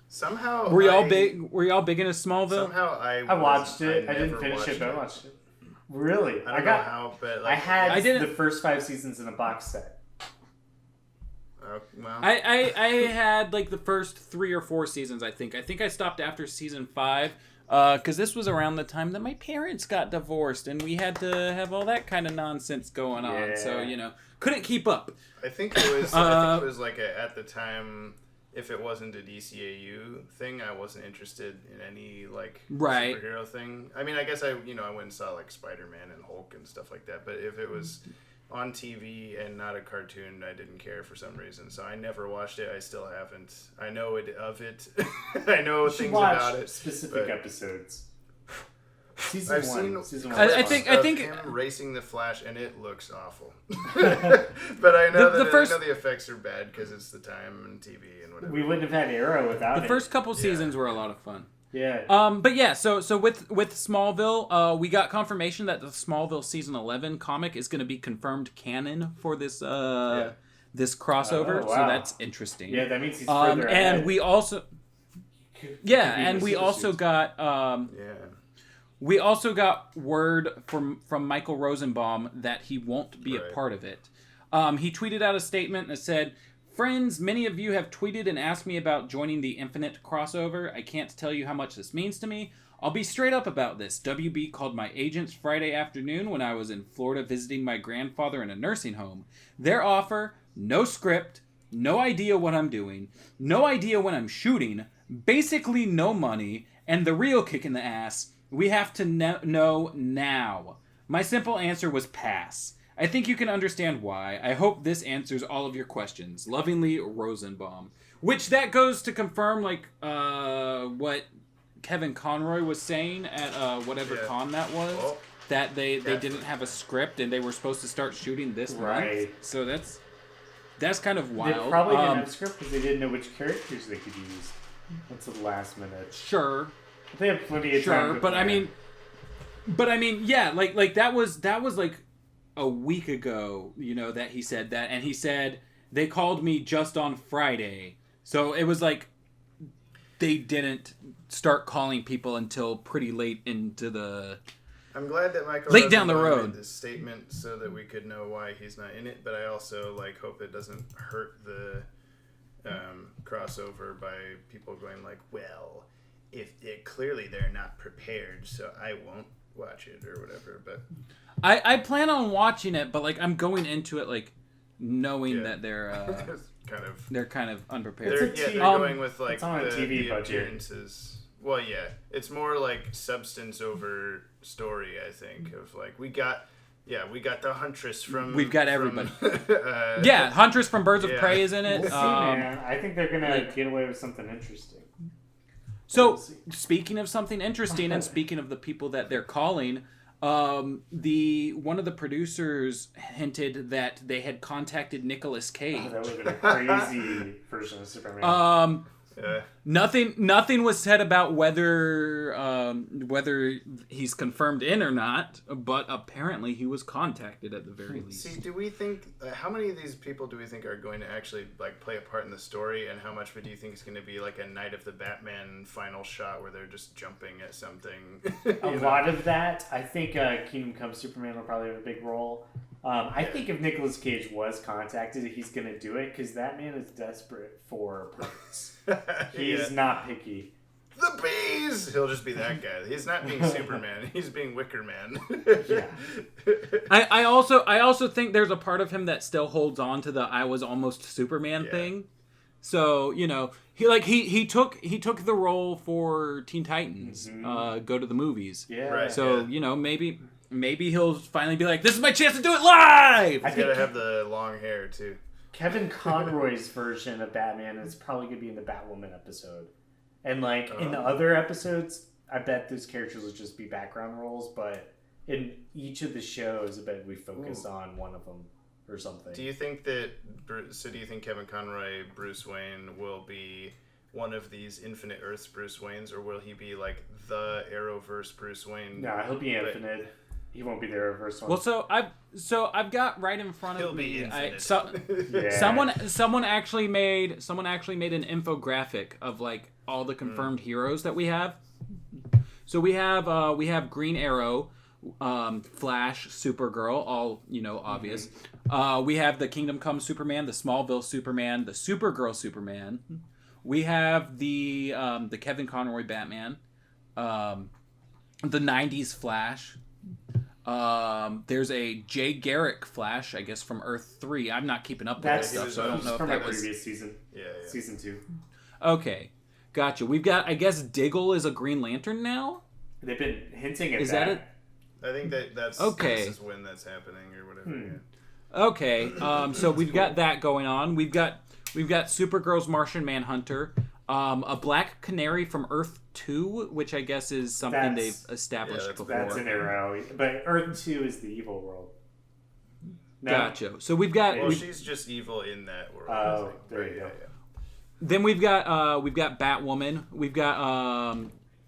Somehow Were y'all big? Were y'all big into Smallville? Somehow I watched it. I didn't finish it, but I watched it. Really? I don't know how, but like, I had the first 5 seasons in a box set. Well, I had like the first 3 or 4 seasons. I think I stopped after season 5. Because this was around the time that my parents got divorced, and we had to have all that kind of nonsense going on. So couldn't keep up. I think it was. I think it was like at the time, if it wasn't a DCAU thing, I wasn't interested in any like superhero thing. I mean, I guess I went and saw like Spider-Man and Hulk and stuff like that. But if it was on TV and not a cartoon, I didn't care for some reason. So I never watched it. I still haven't. I know of it. I know things about it. Specific episodes. I've seen I think him racing the Flash, and it looks awful. But I know I know the effects are bad because it's the time and TV and whatever. We wouldn't have had Arrow without it. The first couple seasons were a lot of fun. Yeah. But yeah, so with Smallville, we got confirmation that the Smallville season 11 comic is going to be confirmed canon for this this crossover. Oh, wow. So that's interesting. Yeah, that means he's further ahead. And we also got we also got word from Michael Rosenbaum that he won't be a part of it. He tweeted out a statement that said, "Friends, many of you have tweeted and asked me about joining the Infinite crossover. I can't tell you how much this means to me. I'll be straight up about this. WB called my agents Friday afternoon when I was in Florida visiting my grandfather in a nursing home. Their offer, no script, no idea what I'm doing, no idea when I'm shooting, basically no money, and the real kick in the ass, we have to know now. My simple answer was pass. I think you can understand why. I hope this answers all of your questions. Lovingly, Rosenbaum." Which that goes to confirm like what Kevin Conroy was saying at whatever con that was. that they didn't have a script and they were supposed to start shooting this month. So that's kind of wild. They probably didn't have a script because they didn't know which characters they could use until the last minute. Sure. They have plenty of time. Sure, but I mean, yeah, like that was like a week ago, that he said that, and he said they called me just on Friday, so it was like they didn't start calling people until pretty late into the. I'm glad that Michael late down the road made this statement so that we could know why he's not in it, but I also hope it doesn't hurt the crossover by people going like, well, if clearly they're not prepared, so I won't watch it or whatever. But I plan on watching it, but I'm going into it knowing that they're kind of unprepared. They're going with it's on a TV budget. Appearances. Well, yeah, it's more substance over story. I think of we got the Huntress from. We've got everybody. Huntress from Birds of Prey is in it. We'll see, man. I think they're gonna get away with something interesting. So, speaking of something interesting, and speaking of the people that they're calling, one of the producers hinted that they had contacted Nicolas Cage. Oh, that would have been a crazy version of Superman. Nothing was said about whether he's confirmed in or not, but apparently he was contacted at the very least. See, do we think how many of these people do we think are going to actually play a part in the story, and how much do you think is going to be a Night of the Batman final shot where they're just jumping at something? A lot of that, I think. Kingdom Come Superman will probably have a big role. I think if Nicolas Cage was contacted, he's going to do it because that man is desperate for perks. He is not picky. The bees! He'll just be that guy. He's not being Superman. He's being Wicker Man. Yeah. I also think there's a part of him that still holds on to the I was almost Superman thing. So, he took the role for Teen Titans, Go to the Movies. Yeah. Right, so, maybe he'll finally be like, this is my chance to do it live! He's got to have the long hair, too. Kevin Conroy's version of Batman is probably going to be in the Batwoman episode. And, in the other episodes, I bet those characters will just be background roles, but in each of the shows, I bet we focus on one of them or something. Do you think Kevin Conroy, Bruce Wayne, will be one of these Infinite Earths Bruce Waynes, or will he be, the Arrowverse Bruce Wayne? No, he'll be Infinite. He won't be the Arrowverse one. Well, I've got right in front of me. Someone actually made an infographic of all the confirmed heroes that we have. So we have Green Arrow, Flash, Supergirl, all obvious. We have the Kingdom Come Superman, the Smallville Superman, the Supergirl Superman. We have the Kevin Conroy Batman, the '90s Flash. There's a Jay Garrick Flash, I guess from Earth 3. I'm not keeping up with that stuff, so I don't know if that was previous season. Yeah. Season 2. Okay, gotcha. We've got, I guess, Diggle is a Green Lantern now. They've been hinting at that. Is that it? I think that's okay. This is when that's happening or whatever. Yeah. Okay, so we've got that going on. We've got Supergirl's Martian Manhunter, a Black Canary from Earth 2, which I guess is something they've established before. That's an Arrow, but Earth 2 is the evil world. No? Gotcha. So we've got. Well, she's just evil in that world. Oh, there you go. Yeah. Then we've got Batwoman. We've got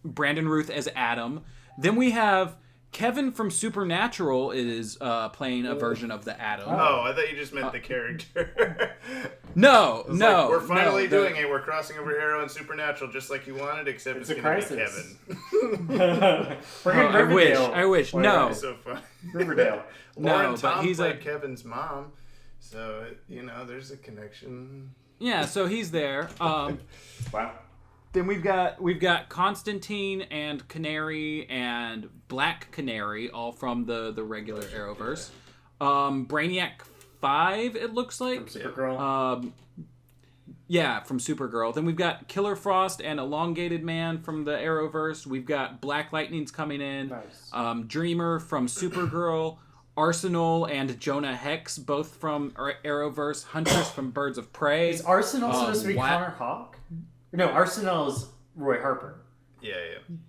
Brandon Ruth as Adam. Then we have Kevin from Supernatural is playing a version of the Atom. Oh, I thought you just meant the character. No. We're finally doing it. We're crossing over Arrow and Supernatural just like you wanted, except it's going to be Kevin. I wish. Boy, no. So fun. Riverdale. Lauren Tom he's played Kevin's mom, so there's a connection. Yeah, so he's there. Wow. Then we've got Constantine and Canary and Black Canary, all from the regular Arrowverse. Brainiac 5, it looks like. From Supergirl. From Supergirl. Then we've got Killer Frost and Elongated Man from the Arrowverse. We've got Black Lightning's coming in. Nice. Dreamer from Supergirl. Arsenal and Jonah Hex, both from Arrowverse. Huntress from Birds of Prey. Is Arsenal supposed to be Connor Hawke? No, Arsenal is Roy Harper. Yeah.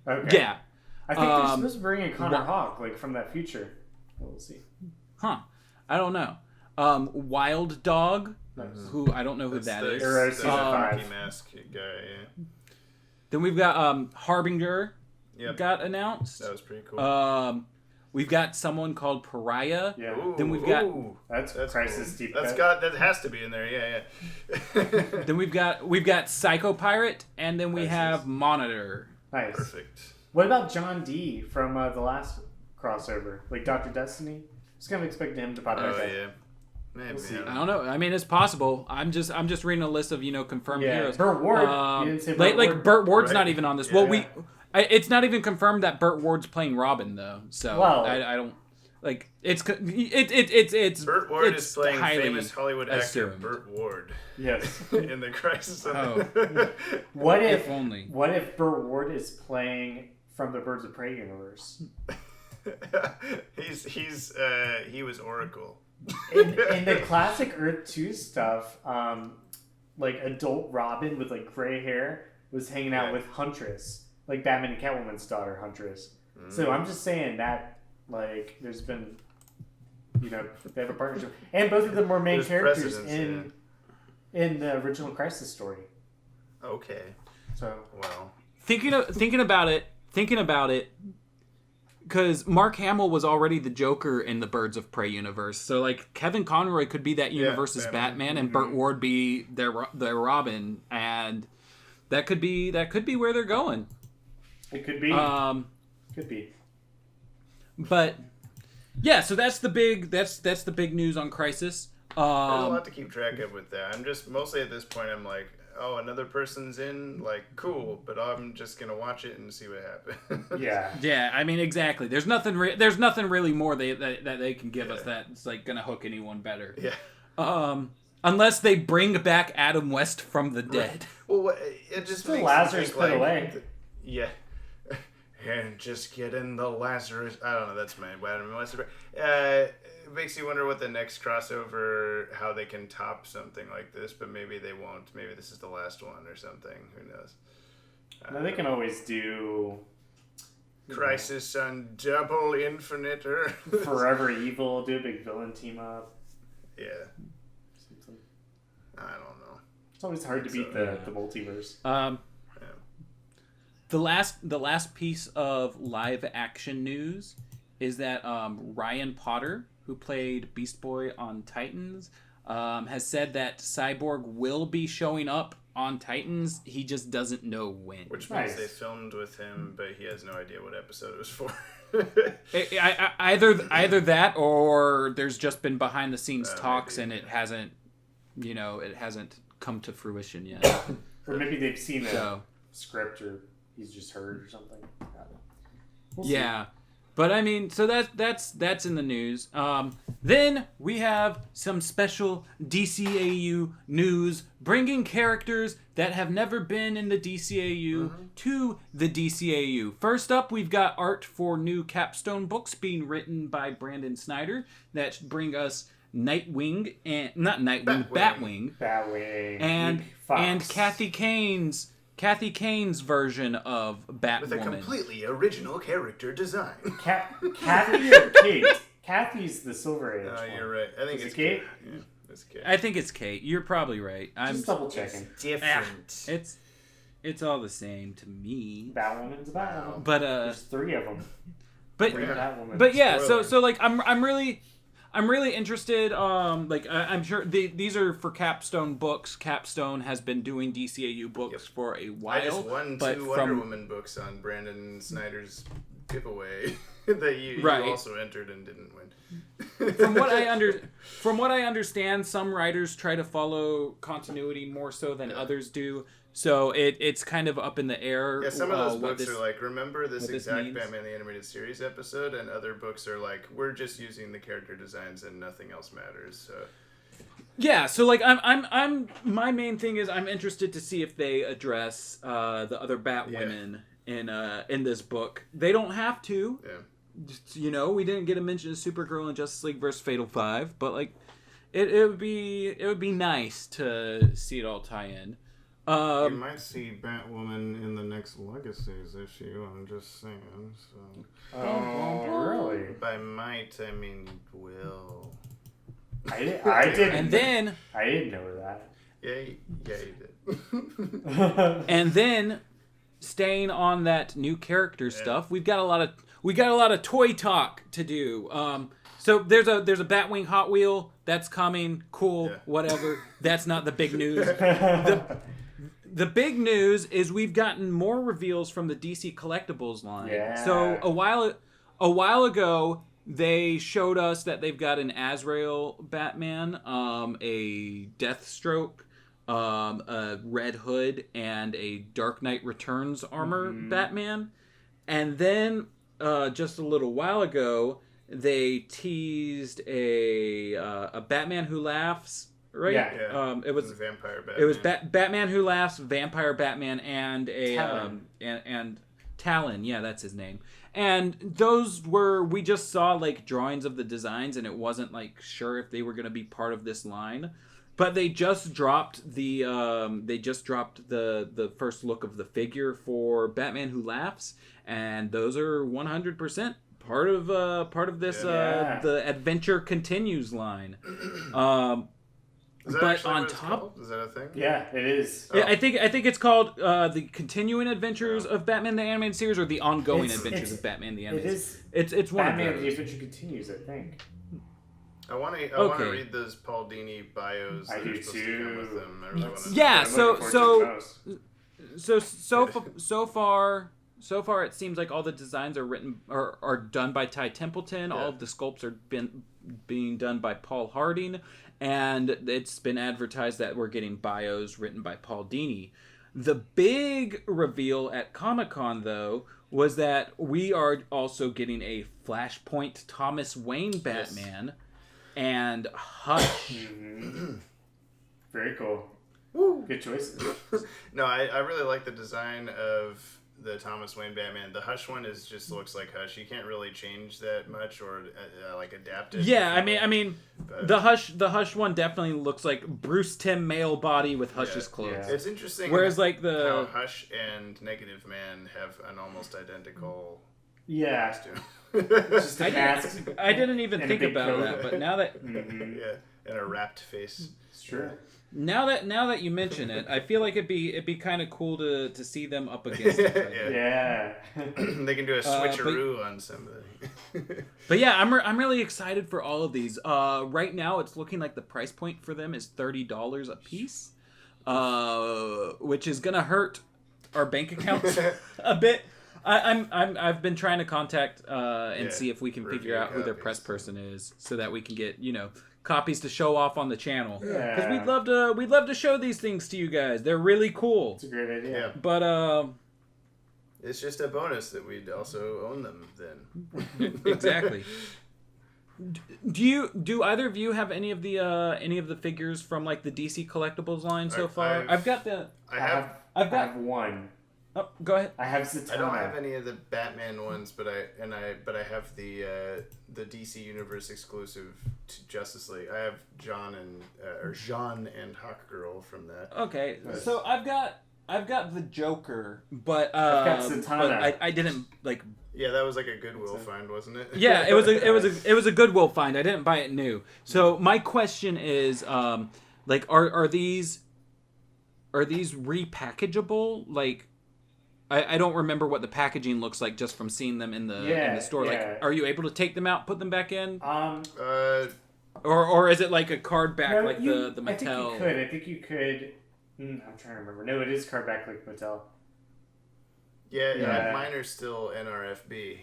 Okay. Yeah. I think they're supposed to bring in Connor Hawk, like from that future. We'll see. Huh. I don't know. Wild Dog, who I don't know who that is. Season 5. Monkey Mask guy, yeah. Then we've got Harbinger got announced. That was pretty cool. We've got someone called Pariah. Yeah. Ooh, Then we've got That's Crisis cool. Deep That has to be in there, yeah. then we've got Psycho Pirate, and then we have Monitor. Nice. Perfect. What about John D from the last crossover, like Dr. Destiny? Just kind of expecting him to pop back. Oh yeah. Maybe. We'll see. I don't know. I mean, it's possible. I'm just reading a list of confirmed heroes. Burt Ward. You didn't say Burt Ward. Burt Ward's Right. not even on this. Yeah. Well, it's not even confirmed that Burt Ward's playing Robin though. So Well, I don't like it's Burt Ward is playing highly famous Hollywood actor assumed. Burt Ward Yes. in the Crisis. What If if only. What if Burt Ward is playing from the Birds of Prey universe? He was Oracle. In the classic Earth 2 stuff, like adult Robin with like gray hair was hanging out with Huntress, like Batman and Catwoman's daughter, Huntress. So I'm just saying that, like, there's been, they have a partnership, and both of them were main There's characters precedence, in the original Crisis story. Okay. So Well. Thinking about it, because Mark Hamill was already the Joker in the Birds of Prey universe, so like Kevin Conroy could be that universe's Batman, and Burt Ward be their Robin, and that could be where they're going. it could be. Could be. But yeah, so that's the big news on Crisis. There's a lot to keep track of with that. I'm just mostly at this point. I'm like, oh, another person's in. Like, cool, but I'm just gonna watch it and see what happens. Yeah. Yeah, I mean exactly. There's nothing really more that they can give us that's like gonna hook anyone better. Yeah. Unless they bring back Adam West from the dead. Well, it just The makes Lazarus me put think, away. Yeah. And just get in the Lazarus. I don't know. That's my Adam West. It makes you wonder what the next crossover, how they can top something like this, but maybe they won't. Maybe this is the last one or something. Who knows? No, they can always do Crisis on Double Infinite Earth. Forever Evil, do a big villain team up. Yeah. Something. I don't know. It's always hard to beat the multiverse. The last piece of live action news is that Ryan Potter, who played Beast Boy on Titans, has said that Cyborg will be showing up on Titans. He just doesn't know when. Which means they filmed with him, but he has no idea what episode it was for. Either that, or there's just been behind the scenes talks, maybe, and it hasn't come to fruition yet. Or maybe they've seen a script, or he's just heard or something. I don't know. We'll see. Yeah. But I mean, so that's in the news. Then we have some special DCAU news, bringing characters that have never been in the DCAU to the DCAU. First up, we've got art for new Capstone books being written by Brandon Snyder that bring us Batwing, and Kathy Kane's version of Batwoman. With a completely original character design. Kathy or Kate? Kathy's the Silver Age. You're right. I think Is it's it Kate? Yeah, it's Kate. I think it's Kate. You're probably right. I'm Just double checking. Different. It's all the same to me. Batwoman's a Batwoman. But There's 3 of them. but Batwoman. but yeah. Spoiler. So like I'm really interested. I'm sure these are for Capstone books. Capstone has been doing DCAU books for a while. I just won 2 Wonder Woman books on Brandon Snyder's giveaway that you also entered and didn't win. From what I understand, some writers try to follow continuity more so than others do. So it's kind of up in the air. Yeah, some of those books are like, remember this exact means? Batman the Animated Series episode, and other books are like, we're just using the character designs and nothing else matters. So. Yeah, so like I'm my main thing is I'm interested to see if they address the other Batwomen in this book. They don't have to. Yeah. Just, we didn't get a mention of Supergirl and Justice League vs. Fatal 5, but like it would be nice to see it all tie in. You might see Batwoman in the next Legacies issue. I'm just saying. So. Oh, really? By might, I mean will. I didn't. And then I didn't know that. Yeah, you did. and then staying on that new character stuff, we got a lot of toy talk to do. So there's a Batwing Hot Wheel that's coming. Cool, whatever. That's not the big news. The big news is we've gotten more reveals from the DC Collectibles line. Yeah. So a while ago, they showed us that they've got an Azrael Batman, a Deathstroke, a Red Hood, and a Dark Knight Returns armor Batman. And then just a little while ago, they teased a Batman Who Laughs. Right? Yeah. It was Vampire Batman. It was Batman Who Laughs, Vampire Batman, and a Talon. And Talon. Yeah, that's his name. And those were, we just saw like drawings of the designs, and it wasn't like sure if they were going to be part of this line. But they just dropped the first look of the figure for Batman Who Laughs, and those are 100% part of this the Adventure Continues line. Is that but actually on what it's top, called? Is that a thing? Yeah, it is. yeah, I think it's called the Continuing Adventures of Batman the Animated Series, or the Ongoing Adventures of Batman the Animated Series. It's one Batman of the those. Adventure Continues, I think. I want to read those Paul Dini bios. I that do are supposed to come too. with them. I really want to. Yeah, I'm looking forward to it most. So far it seems like all the designs are written are done by Ty Templeton. All of the sculpts are being done by Paul Harding, and it's been advertised that we're getting bios written by Paul Dini. The big reveal at Comic-Con, though, was that we are also getting a Flashpoint Thomas Wayne Batman and Hush. Very cool. Woo. Good choices. No, I really like the design of the Thomas Wayne Batman. The Hush one just looks like Hush. You can't really change that much or like adapt it. Yeah, I mean, but the Hush one definitely looks like Bruce Timm male body with Hush's clothes. It's interesting. Whereas like how Hush and Negative Man have an almost identical costume. Just a mask. I didn't even and think a big about coat. that, but now that and a wrapped face. It's true. Now that you mention it, I feel like it'd be kind of cool to see them up against each other. Yeah. They can do a switcheroo on somebody. But yeah, I'm really excited for all of these. Right now, it's looking like the price point for them is $30 a piece, which is gonna hurt our bank accounts a bit. I've been trying to contact and see if we can figure out who their press person is, so that we can get copies to show off on the channel. Because we'd love to show these things to you guys. They're really cool. It's a great idea. But it's just a bonus that we'd also own them then. Exactly. Do either of you have any of the figures from like the DC Collectibles line so far? I have one. Oh, go ahead. I have Zatanna. I don't have any of the Batman ones, but I have the DC Universe exclusive to Justice League. I have Jean and Hawkgirl from that. Okay, so I've got the Joker, but I've got Zatanna. but I didn't like. Yeah, that was like a Goodwill find, wasn't it? Yeah, it was a Goodwill find. I didn't buy it new. So my question is, like, are these repackageable? Like, I don't remember what the packaging looks like just from seeing them in the store. Yeah. Like, are you able to take them out, put them back in, Or is it like a card back the Mattel? I think you could. I'm trying to remember. No, it is card back like Mattel. Yeah, mine are still NRFB,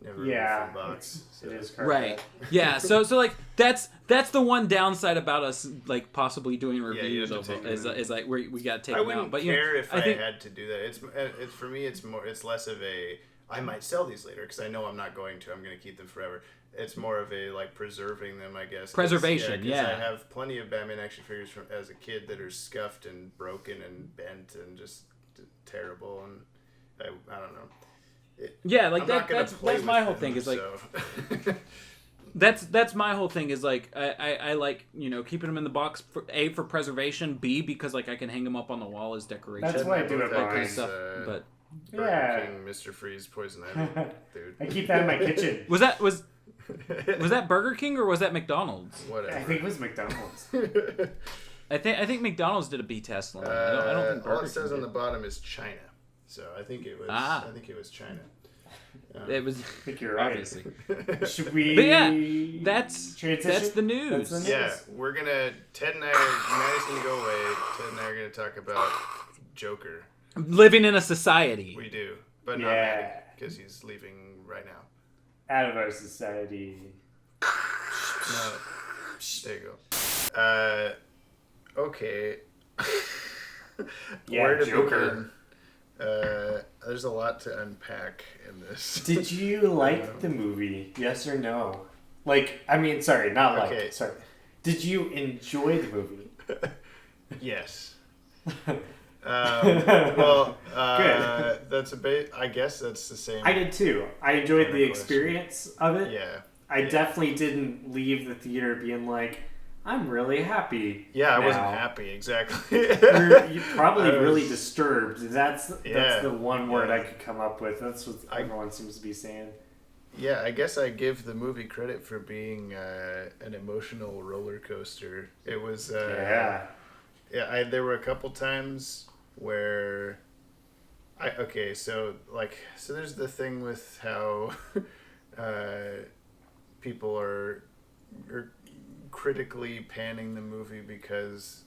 never in the box. So. It is card Right. back. Yeah. So like that's the one downside about us like possibly doing reviews of it is like we got to take them out. But care if I think, had to do that. It's for me. It's less of a I might sell these later because I know I'm not going to. I'm going to keep them forever. It's more of a like preserving them, I guess. Preservation. I have plenty of Batman action figures from as a kid that are scuffed and broken and bent and just terrible and. I don't know. Yeah, like I'm not gonna that's play my with whole them, thing is like so. That's my whole thing is like I like keeping them in the box for for preservation, B because like I can hang them up on the wall as decoration. That's why I do it that kind mine. of stuff. But Burger King, Mr. Freeze, Poison Ivy, dude. I keep that in my kitchen. was that Burger King or was that McDonald's? Whatever. I think it was McDonald's. I think McDonald's did a BTAS line. I don't think Burger all it says King on did. the bottom is China, so I think it was. Ah. I think it was China. It was I think you're right. obviously. Should we? But yeah, that's transition? the news. That's the Yeah, we're gonna. Ted and Mattie's gonna go away. Ted and I are gonna talk about Joker. Living in a society. We do, but not Yeah. Mattie because he's leaving right now. Out of our society. No, there you go. Okay. Yeah, Where to Joker. begin? There's a lot to unpack in this. Did you like the movie? Yes or no? Like, I mean, sorry, not like. Okay. Sorry. Did you enjoy the movie? Yes. Well, Good. that's I guess that's the same. I did too. I enjoyed Kind the of question. experience of it. Yeah. I definitely didn't leave the theater being like, I'm really happy. Yeah, I wasn't now." happy exactly. You're probably I was- really disturbed. That's Yeah. the one word Yeah. I could come up with. That's what everyone seems to be saying. Yeah, I guess I give the movie credit for being an emotional roller coaster. It was. Yeah. Yeah, there were a couple times where. So there's the thing with how people are critically panning the movie because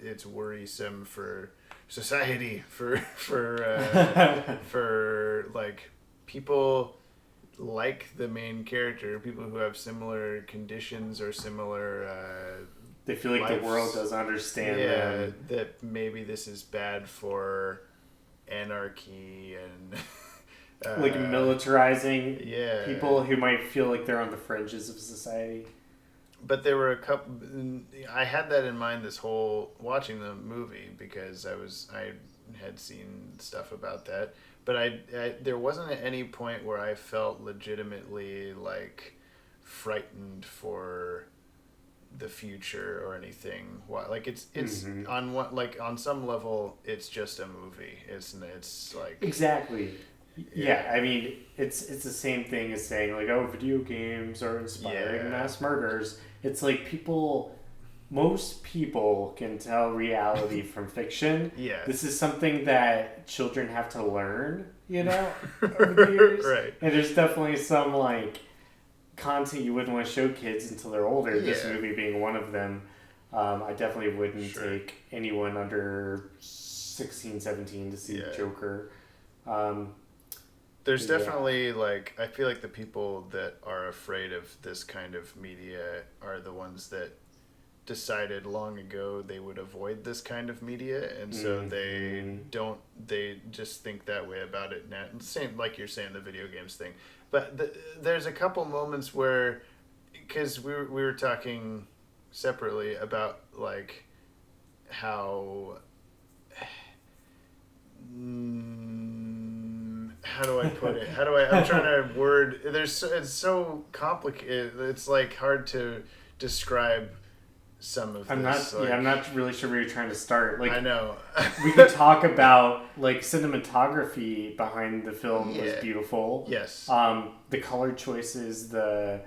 it's worrisome for society, for like people like the main character, people who have similar conditions or similar They feel like lives. the world doesn't understand them. that maybe this is bad for anarchy and Like militarizing yeah people who might feel like they're on the fringes of society. But there were a couple. I had that in mind this whole watching the movie because I had seen stuff about that. But I there wasn't at any point where I felt legitimately like frightened for the future or anything. Like it's on what like on some level it's just a movie. It's like Exactly. Yeah, I mean, it's the same thing as saying like, oh, video games are inspiring mass murders. It's like most people can tell reality from fiction. Yeah. This is something that children have to learn, over the years. Right. And there's definitely some like content you wouldn't want to show kids until they're older. This Yeah. movie being one of them. I definitely wouldn't Sure. take anyone under 16, 17 to see Yeah. Joker. There's Yeah. definitely like I feel like the people that are afraid of this kind of media are the ones that decided long ago they would avoid this kind of media, and so they just think that way about it now. Same like you're saying the video games thing, but there's a couple moments where because we were talking separately about like how. How do I put it? I'm trying to word. It's so complicated. It's like hard to describe some of I'm this. I'm not really sure where you're trying to start. Like I know. we could talk about like cinematography behind the film was Yeah. beautiful. Yes. The color choices, there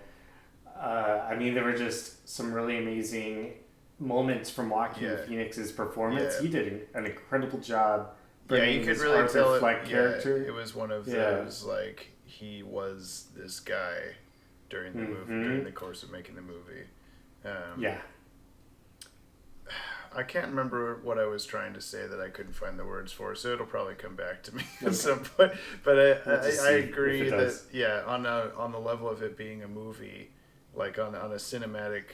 were just some really amazing moments from Joaquin Yeah. Phoenix's performance. Yeah. He did an incredible job. Yeah, you bringing could this really Arthur tell Fleck it. character. Yeah, it was one of Yeah. those like he was this guy during the movie, during the course of making the movie. Yeah. I can't remember what I was trying to say that I couldn't find the words for, so it'll probably come back to me at some point. But We'll just I see agree if it that does. on the level of it being a movie, like on a cinematic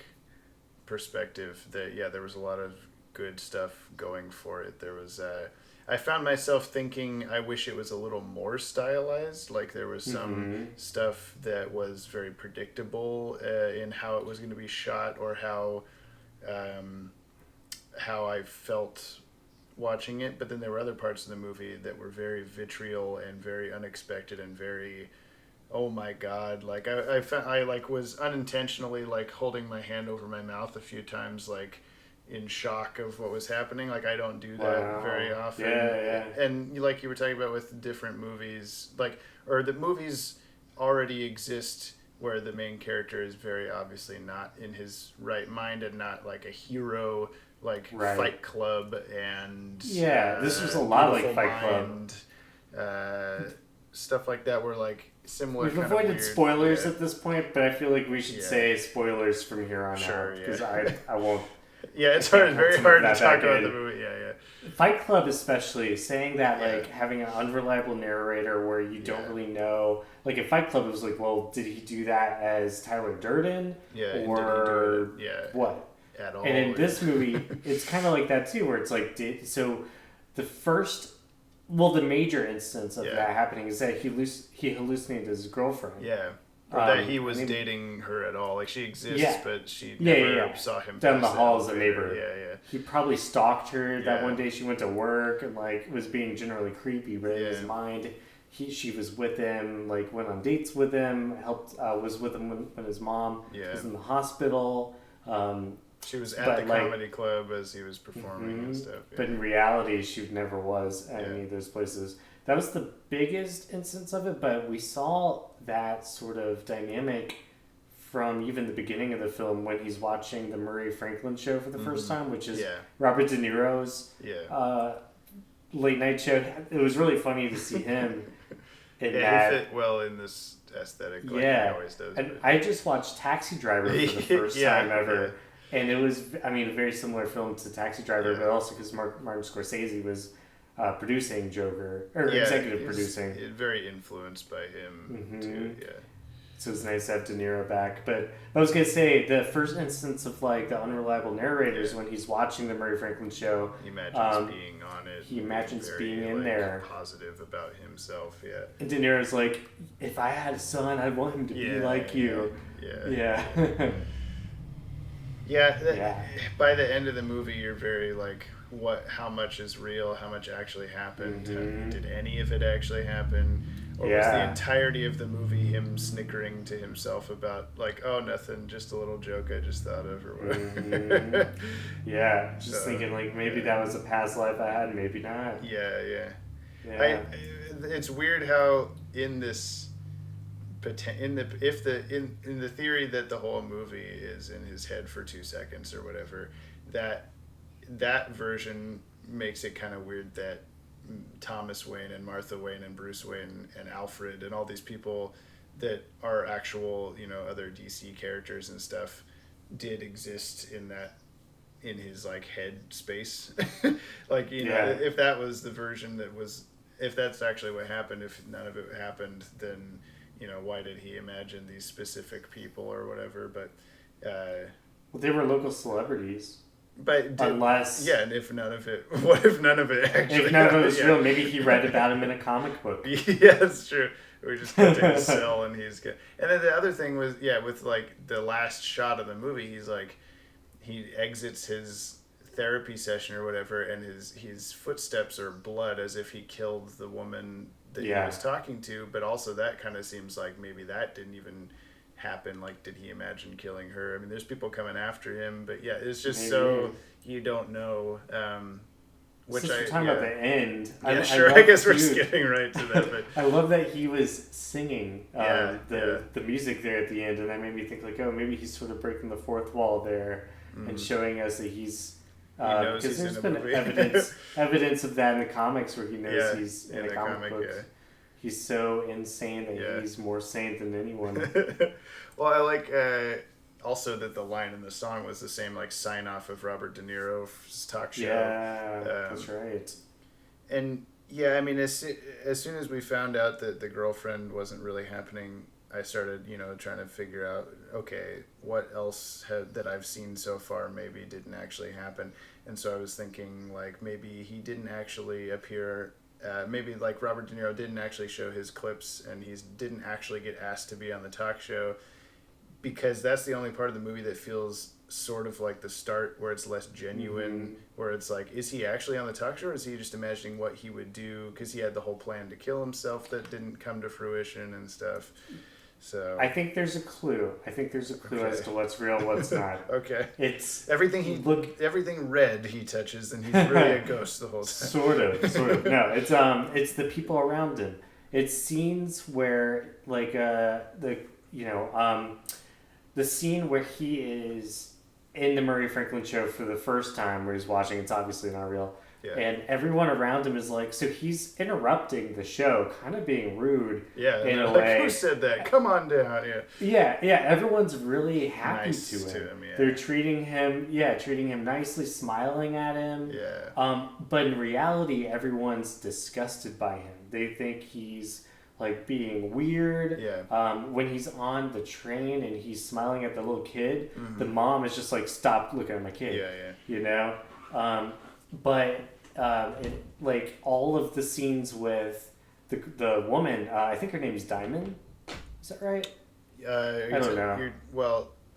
perspective, that there was a lot of good stuff going for it. There was I found myself thinking I wish it was a little more stylized. Like there was some stuff that was very predictable in how it was going to be shot or how I felt watching it. But then there were other parts of the movie that were very vitriol and very unexpected and very Oh my god! Like I like was unintentionally like holding my hand over my mouth a few times, like in shock of what was happening. Like I don't do that Wow. very often. Yeah. And like you were talking about with different movies, like or the movies already exist where the main character is very obviously not in his right mind and not like a hero, like Right. Fight Club and This was a lot like Beautiful Fight Club. Mind, stuff like that were like similar. We've kind of avoided weird. spoilers Yeah. at this point, but I feel like we should Yeah. say spoilers from here on Sure, out yeah. because I won't. Yeah, it's hard. It's very Some of hard to that talk back about in. the movie. Yeah. Fight Club, especially saying that Yeah. like having an unreliable narrator where you don't Yeah. really know. Like in Fight Club, it was like, well, did he do that as Tyler Durden, Yeah. and or did he do it? Yeah. what? At all. And in this movie, it's kind of like that too, where it's like, so the first, well, the major instance of Yeah. that happening is that he hallucinated his girlfriend. Yeah. Or that he I was mean- dating her at all. Like she exists, Yeah. but she Yeah, never yeah. saw him Down pass the hall as a elevator. neighbor. Yeah. He probably stalked her that Yeah. one day she went to work and like was being generally creepy, but in his Yeah. mind, she was with him, like went on dates with him, was with him when his mom Yeah. was in the hospital. She was at But, the like- comedy club as he was performing and stuff. Yeah. But in reality, she never was at Yeah. any of those places. That was the biggest instance of it, but we saw that sort of dynamic from even the beginning of the film when he's watching the Murray Franklin show for the first time, which is Yeah. Robert De Niro's Yeah. late night show. It was really funny to see him in Yeah, that. he fit well in this aesthetic like Yeah. he always does. And but- I just watched Taxi Driver for the first Yeah, time ever. And it was, I mean, a very similar film to Taxi Driver, Yeah. but also because Martin Scorsese was producing Joker, or yeah, executive he's producing. very influenced by him too. Yeah. So it's nice to have De Niro back. But I was going to say, the first instance of like the unreliable narrators when he's watching the Murray Franklin show, He imagines being on it. he imagines very, being in like, there. Positive about himself. Yeah. and De Niro's like, if I had a son, I'd want him to be like you. Yeah. Yeah. Yeah. By the end of the movie, you're very like, how much is real? How much actually happened? Did any of it actually happen? Or was the entirety of the movie him snickering to himself about like, oh, nothing, just a little joke I just thought of or whatever? Yeah, just So, thinking like maybe that was a past life I had, maybe not. Yeah. Yeah. It's weird how in this in the theory that the whole movie is in his head for 2 seconds or whatever, that version makes it kind of weird that Thomas Wayne and Martha Wayne and Bruce Wayne and Alfred and all these people that are actual, other DC characters and stuff did exist in his like head space. Like, if that was the version if that's actually what happened, if none of it happened, then, why did he imagine these specific people or whatever? But, Well, they were local celebrities. and if none of it, what if none of it actually? If none of it was yeah. real, maybe he read about him in a comic book. Yeah, that's true. We just go to his cell and he's good. And then the other thing was, with like the last shot of the movie, he's like, he exits his therapy session or whatever, and his footsteps are blood as if he killed the woman that he was talking to. But also that kind of seems like maybe that didn't even happen. Like, did he imagine killing her? I mean, there's people coming after him, but yeah, it's just Maybe. so you don't know. Which Since we're talking about the end, yeah, sure. I guess we're skipping right to that, but I love that he was singing the music there at the end, and that made me think like, oh, maybe he's sort of breaking the fourth wall there and showing us that he's knows because he's there's in a been movie. evidence of that in the comics where he knows he's in in the the comic comic, books. yeah. He's so insane that he's more sane than anyone. Well, I like also that the line in the song was the same like sign off of Robert De Niro's talk show. Yeah, that's right. And yeah, I mean, as soon as we found out that the girlfriend wasn't really happening, I started, trying to figure out, okay, what else that I've seen so far maybe didn't actually happen. And so I was thinking, like, maybe he didn't actually appear, maybe, like, Robert De Niro didn't actually show his clips, and he didn't actually get asked to be on the talk show because that's the only part of the movie that feels sort of like the start, where it's less genuine, where it's like, is he actually on the talk show, or is he just imagining what he would do, because he had the whole plan to kill himself that didn't come to fruition and stuff. So I think there's a clue. As to what's real, what's not. Okay. It's everything red he touches, and he's really a ghost the whole time. Sort of. No, it's the people around him. It's scenes where the scene where he is in the Murray Franklin show for the first time, where he's watching. It's obviously not real. Yeah. And everyone around him is like, so he's interrupting the show, kind of being rude. Yeah, in a like, way. Who said that? Come on down. Yeah. Everyone's really happy nice to him. Yeah. They're treating him nicely, smiling at him. Yeah. But in reality, everyone's disgusted by him. They think he's like being weird. Yeah. When he's on the train and he's smiling at the little kid, the mom is just like, stop looking at my kid. Yeah. You know. But like all of the scenes with the woman, I think her name is Diamond. Is that right? I don't know.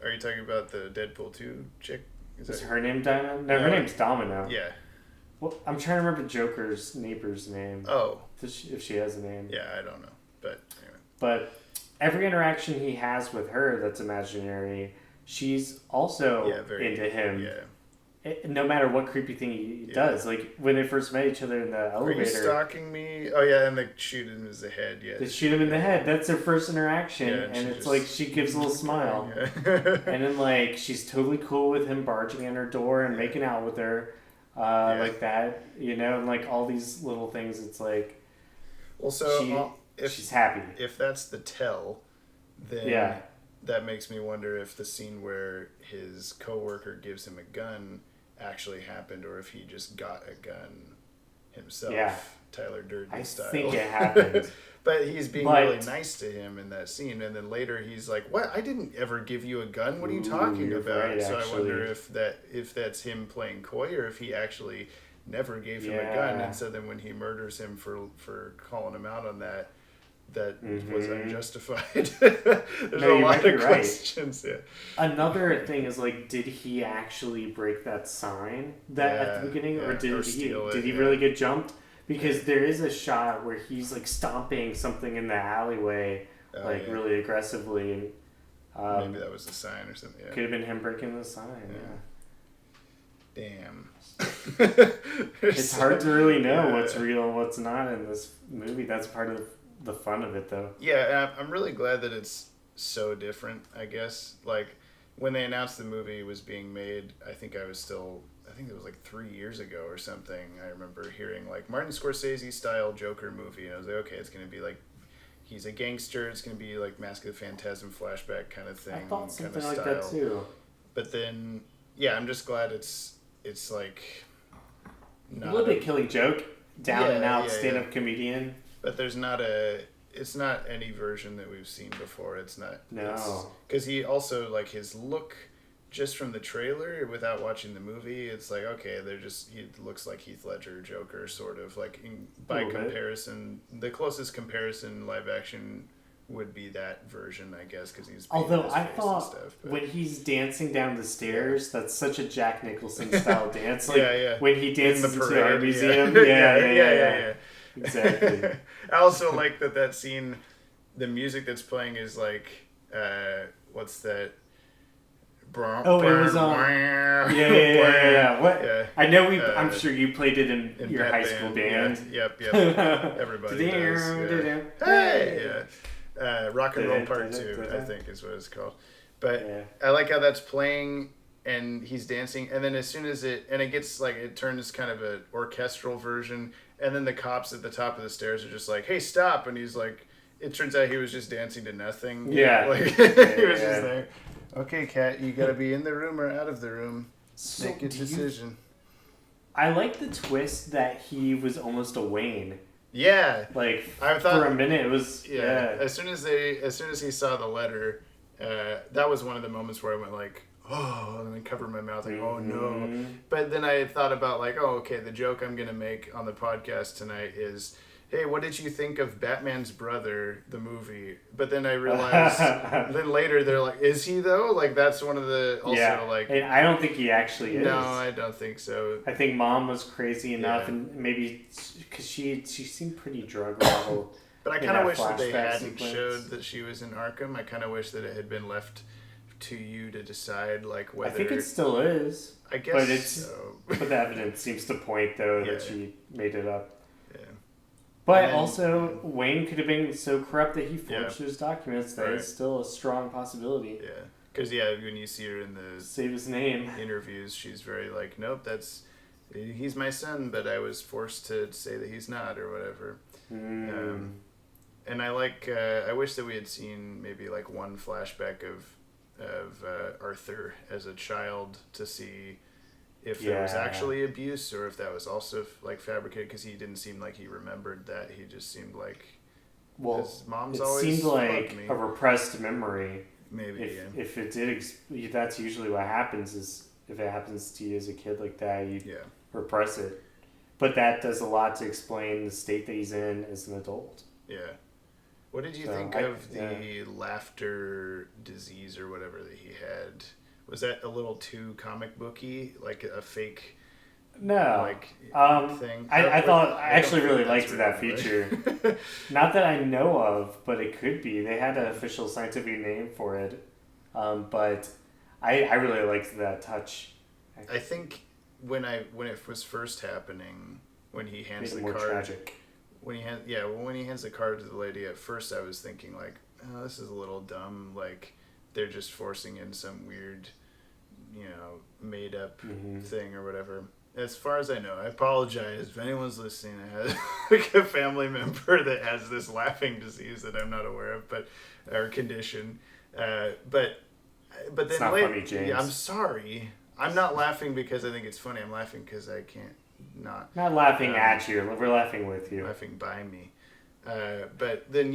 Are you talking about the Deadpool 2 chick? Is her name Diamond? No, her name's Domino. Yeah. Well, I'm trying to remember Joker's neighbor's name. Oh. If she has a name. Yeah, I don't know. But anyway. But every interaction he has with her that's imaginary, she's also into him. Yeah. No matter what creepy thing he does. Like, when they first met each other in the elevator. Are you stalking me? Oh, yeah, and they shoot him in the head. Yeah. They shoot him in the head. That's their first interaction. Yeah, and it's like, she gives a little smile. Yeah. And then, like, she's totally cool with him barging in her door and making out with her. Like that, you know, and like all these little things. It's like, well, so she's happy. If that's the tell, then that makes me wonder if the scene where his coworker gives him a gun actually happened, or if he just got a gun himself, Tyler Durden style. I think it happened. But he's being really nice to him in that scene, and then later he's like, "What? I didn't ever give you a gun. What are you talking about?" Right, so I wonder if that's him playing coy, or if he actually never gave him a gun, and so then when he murders him for calling him out on that was unjustified. There's a lot of questions. Yeah. Another thing is, like, did he actually break that sign at the beginning, or did he really get jumped? Because there is a shot where he's like stomping something in the alleyway, really aggressively. Maybe that was the sign or something. Yeah. Could have been him breaking the sign. Yeah. Damn. It's hard to really know what's real and what's not in this movie. That's part of the fun of it, though. Yeah, I'm really glad that it's so different, I guess. Like, when they announced the movie was being made, I think it was like 3 years ago or something. I remember hearing, like, Martin Scorsese-style Joker movie, and I was like, okay, it's going to be like, he's a gangster, it's going to be like Mask of the Phantasm flashback kind of thing. I thought something kind of like that, too. But then, I'm just glad it's like... Not a little bit Killing Joke, down and out stand-up comedian. But there's it's not any version that we've seen before. It's not. No. Because he also, like, his look, just from the trailer, without watching the movie, it's like, okay, he looks like Heath Ledger Joker, sort of. Like, by comparison, the closest comparison live action would be that version, I guess, because he's... Although I thought when he's dancing down the stairs, that's such a Jack Nicholson style dance. Like, when he dances into the art museum. Yeah. Exactly. I also like that scene, the music that's playing is like, what's that? It was yeah. What? Yeah. I know I'm sure you played it in your high school band. Yep. Everybody does. Yeah. Hey! Yeah. Rock and Roll Part 2, I think is what it's called. But I like how that's playing and he's dancing, and then as soon as it gets like, it turns kind of an orchestral version, and then the cops at the top of the stairs are just like, "Hey, stop!" And he's like, it turns out he was just dancing to nothing. Yeah, like he was just there. Okay, Kat, you gotta be in the room or out of the room. Make a decision. I like the twist that he was almost a Wayne. Yeah, like I thought for a minute it was. Yeah. As soon as he saw the letter, that was one of the moments where I went like, oh, and I covered my mouth like, oh no. But then I thought about like, oh, okay, the joke I'm gonna make on the podcast tonight is hey, what did you think of Batman's brother, the movie? But then I realized, then later they're like, is he though? Like, that's one of the, also, like... And I don't think he actually is. No, I don't think so. I think Mom was crazy enough, Yeah. and maybe, because she seemed pretty drug-level. But I kind of wish that they flashback hadn't sequence. showed that she was in Arkham. I kind of wish that it had been left to you to decide, like, whether... I think it still is. I guess but it's so. But the evidence seems to point, though, Yeah. that she made it up. Yeah. But And then- also, Wayne could have been so corrupt that he forged Yeah. those documents. That Right. is still a strong possibility. Yeah. Because, when you see her in the Save his name. interviews, she's very like, nope, he's my son, but I was forced to say that he's not, or whatever. And I I wish that we had seen maybe like one flashback of Arthur as a child to see if there was actually abuse or if that was also like fabricated, because he didn't seem like he remembered that. He just seemed like his mom's it always seemed like loved me. a repressed memory. Maybe If it did, that's usually what happens. Is if it happens to you as a kid like that, you repress it. But that does a lot to explain the state that he's in as an adult. Yeah. What did you think of the laughter disease or whatever that he had? Was that a little too comic booky, like a fake? No, thing. I thought I actually don't really think liked that's that right. feature. Not that I know of, but it could be. They had an official scientific name for it, but I really liked that touch. I think when it was first happening, when he hands the more card, tragic. when he hands the card to the lady, at first I was thinking like, oh, this is a little dumb. Like they're just forcing in some weird, made up thing or whatever. As far as I know, I apologize if anyone's listening that has like a family member that has this laughing disease that I'm not aware of, or condition. But then It's not funny, James. Yeah, I'm sorry. I'm not laughing because I think it's funny. I'm laughing because I can't not. Not laughing at you. We're laughing with you. Laughing by me. But then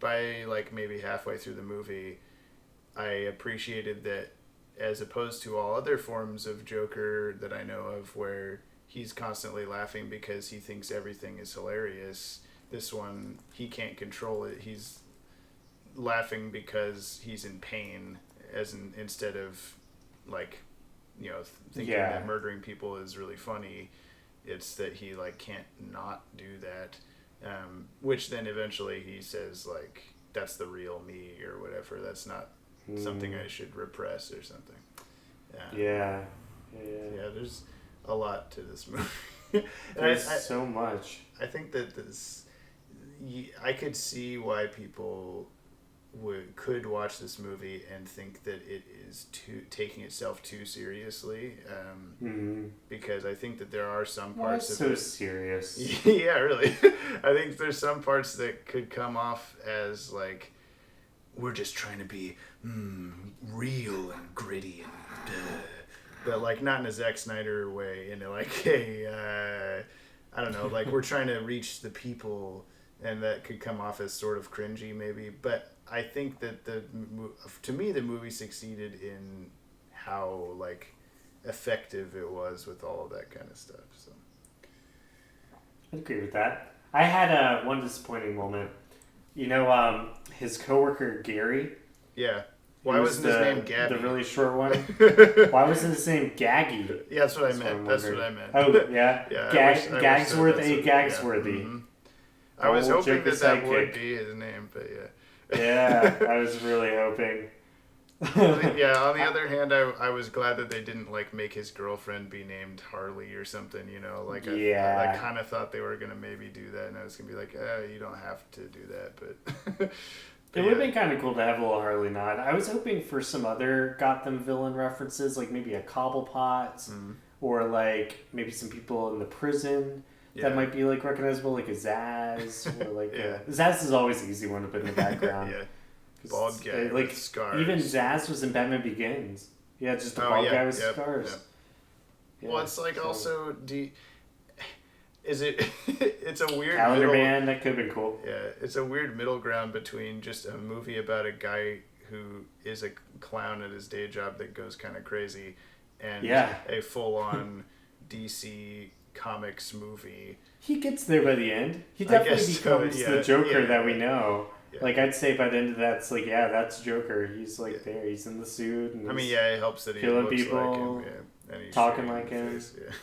by like maybe halfway through the movie, I appreciated that, as opposed to all other forms of Joker that I know of where he's constantly laughing because he thinks everything is hilarious, this one, he can't control it. He's laughing because he's in pain, instead of like, thinking that murdering people is really funny. It's that he like can't not do that, which then eventually he says like, that's the real me or whatever. That's not something I should repress or something. Yeah, there's a lot to this movie. There's so much. I think that I could see why people could watch this movie and think that it is taking itself too seriously, because I think that there are some parts of so it. serious. Yeah, really. I think there's some parts that could come off as like, we're just trying to be real and gritty and but like not in a Zack Snyder way, like I don't know, like we're trying to reach the people, and that could come off as sort of cringy maybe. But I think that to me the movie succeeded in how like effective it was with all of that kind of stuff. So I agree with that. I had one disappointing moment. His coworker Gary. Yeah. Why wasn't his name Gabby? The really short one. Why wasn't his name Gaggy? Yeah, that's what I meant. That's what I meant. Oh yeah. Yeah. Gagsworth, Gagsworthy. Mm-hmm. I was hoping that sidekick. would be his name, but yeah. Yeah, I was really hoping. Yeah, on the other hand, I was glad that they didn't like make his girlfriend be named Harley or something, like I kind of thought they were going to maybe do that, and I was going to be like, you don't have to do that, but it would have been kind of cool to have a little Harley nod. I was hoping for some other Gotham villain references, like maybe a Cobblepot, or like maybe some people in the prison that might be like recognizable, like a Zaz, or like Zaz is always an easy one to put in the background. Yeah. Bald guy like with scars. Even Zaz was in Batman Begins. Yeah, just a bald guy with scars. Yep. Yeah, well, it's like also is it? It's a weird Calendar Man. That could have been cool. Yeah, it's a weird middle ground between just a movie about a guy who is a clown at his day job that goes kind of crazy, and a full-on DC comics movie. He gets there by the end. He definitely becomes the Joker that we know. Yeah. Like, I'd say by the end of that, it's like, yeah, that's Joker. He's like there. He's in the suit. And it helps that he looks people, like him. Yeah. And he's talking like him.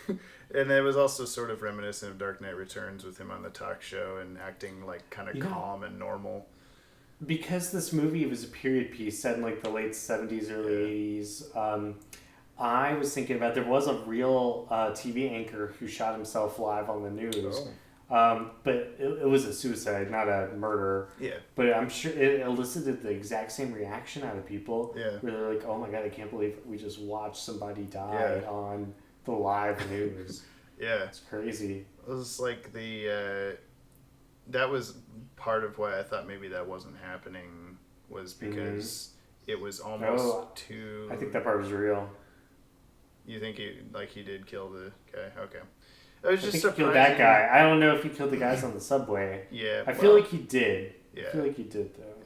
Yeah. And it was also sort of reminiscent of Dark Knight Returns with him on the talk show and acting like kind of calm and normal. Because this movie was a period piece set in like the late 70s, early 80s, I was thinking about there was a real TV anchor who shot himself live on the news. But it was a suicide, not a murder. Yeah. But I'm sure it elicited the exact same reaction out of people. Yeah. Where they're like, oh my God, I can't believe we just watched somebody die on the live news. Yeah. It's crazy. It was like that was part of why I thought maybe that wasn't happening, was because it was almost too... I think that part was real. You think he did kill the guy? Okay. I was just surprised. He killed that guy. I don't know if he killed the guys on the subway. Yeah. I feel like he did. Yeah. I feel like he did, though.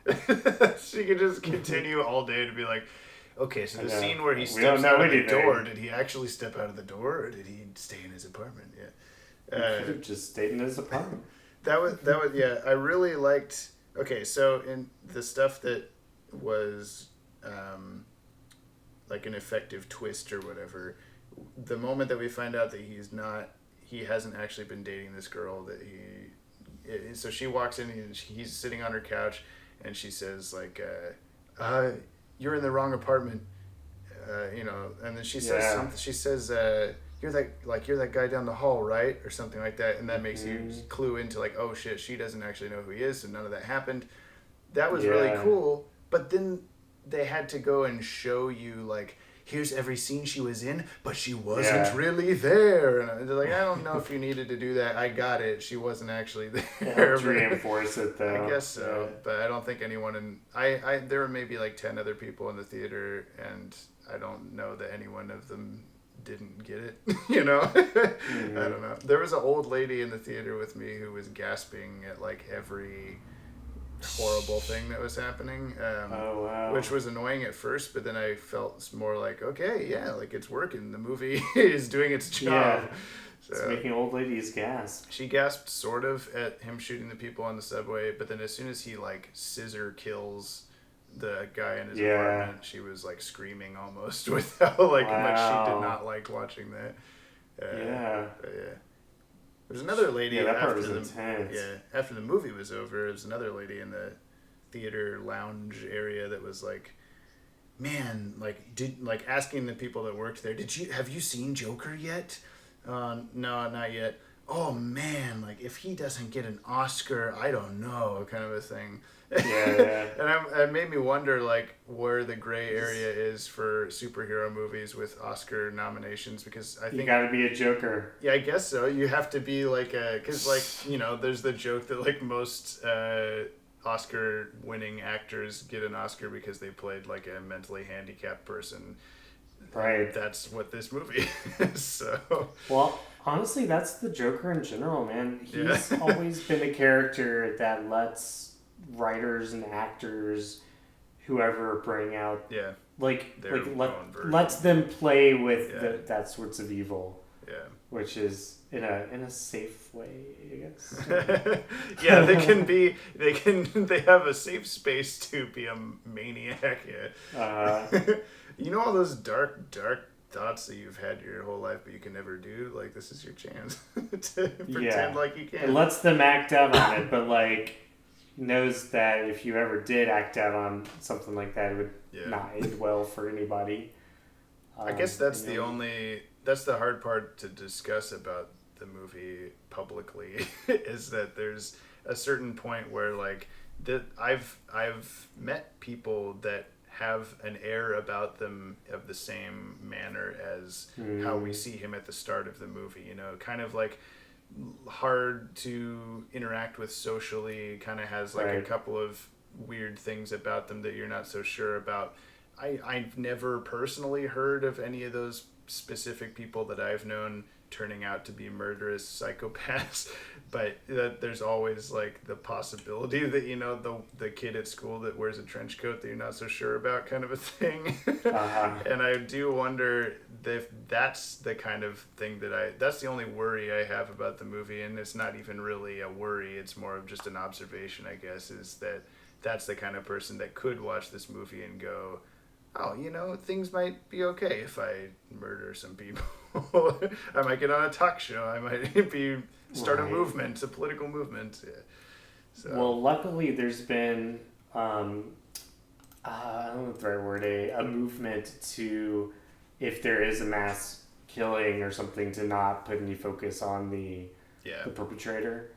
Yeah. She could just continue all day to be like, okay, so the scene where he steps out of the door, did he actually step out of the door, or did he stay in his apartment? Yeah. He could have just stayed in his apartment. That was yeah. I really liked. Okay, so in the stuff that was like an effective twist or whatever, the moment that we find out that he hasn't actually been dating this girl, that so she walks in and he's sitting on her couch, and she says like, "You're in the wrong apartment," and then she says something. She says, you're that guy down the hall, right? Or something like that. And that makes you clue into like, oh shit, she doesn't actually know who he is, so none of that happened. That was really cool. But then they had to go and show you like, here's every scene she was in, but she wasn't really there. And they're like, I don't know if you needed to do that. I got it. She wasn't actually there. To reinforce it though. I guess so. Yeah. But I don't think anyone there were maybe like 10 other people in the theater, and I don't know that any one of them didn't get it, I don't know. There was an old lady in the theater with me who was gasping at like every horrible thing that was happening, which was annoying at first, but then I felt more like, okay, yeah, like it's working. The movie is doing its job. Yeah. So, it's making old ladies gasp. She gasped sort of at him shooting the people on the subway, but then as soon as he like scissor kills the guy in his apartment, she was like screaming almost with how like much she did not like watching that. There's another lady after the movie was over. There was another lady in the theater lounge area that was like, man, like asking the people that worked there, have you seen Joker yet? No, not yet. Oh man, like if he doesn't get an Oscar, I don't know, kind of a thing. And it made me wonder like where the gray area is for superhero movies with Oscar nominations, because I think you gotta be a Joker. Yeah, I guess so. You have to be like because like there's the joke that like most Oscar winning actors get an Oscar because they played like a mentally handicapped person. Right. That's what this movie is. So. Well, honestly, that's the Joker in general, man. He's always been a character that lets writers and actors, whoever, bring out lets them play with that sorts of evil. Yeah. Which is in a safe way, I guess. Yeah, they have a safe space to be a maniac. Yeah. All those dark thoughts that you've had your whole life but you can never do, like this is your chance to pretend like you can. It lets them act out on it, but like knows that if you ever did act out on something like that, it would not end well for anybody. I guess that's that's the hard part to discuss about the movie publicly is that there's a certain point where like I've met people that have an air about them of the same manner as how we see him at the start of the movie, kind of like hard to interact with socially, kind of has like a couple of weird things about them that you're not so sure about. I've never personally heard of any of those specific people that I've known turning out to be murderous psychopaths, but there's always like the possibility that, you know, the kid at school that wears a trench coat that you're not so sure about kind of a thing. And I do wonder if that's the kind of thing that's the only worry I have about the movie, and it's not even really a worry, it's more of just an observation, I guess, is that that's the kind of person that could watch this movie and go, oh, you know, things might be okay if I murder some people. I might get on a talk show. I might start a movement, a political movement. Yeah. So. Well, luckily there's been, I don't know the right word, a movement to, if there is a mass killing or something, to not put any focus on the perpetrator,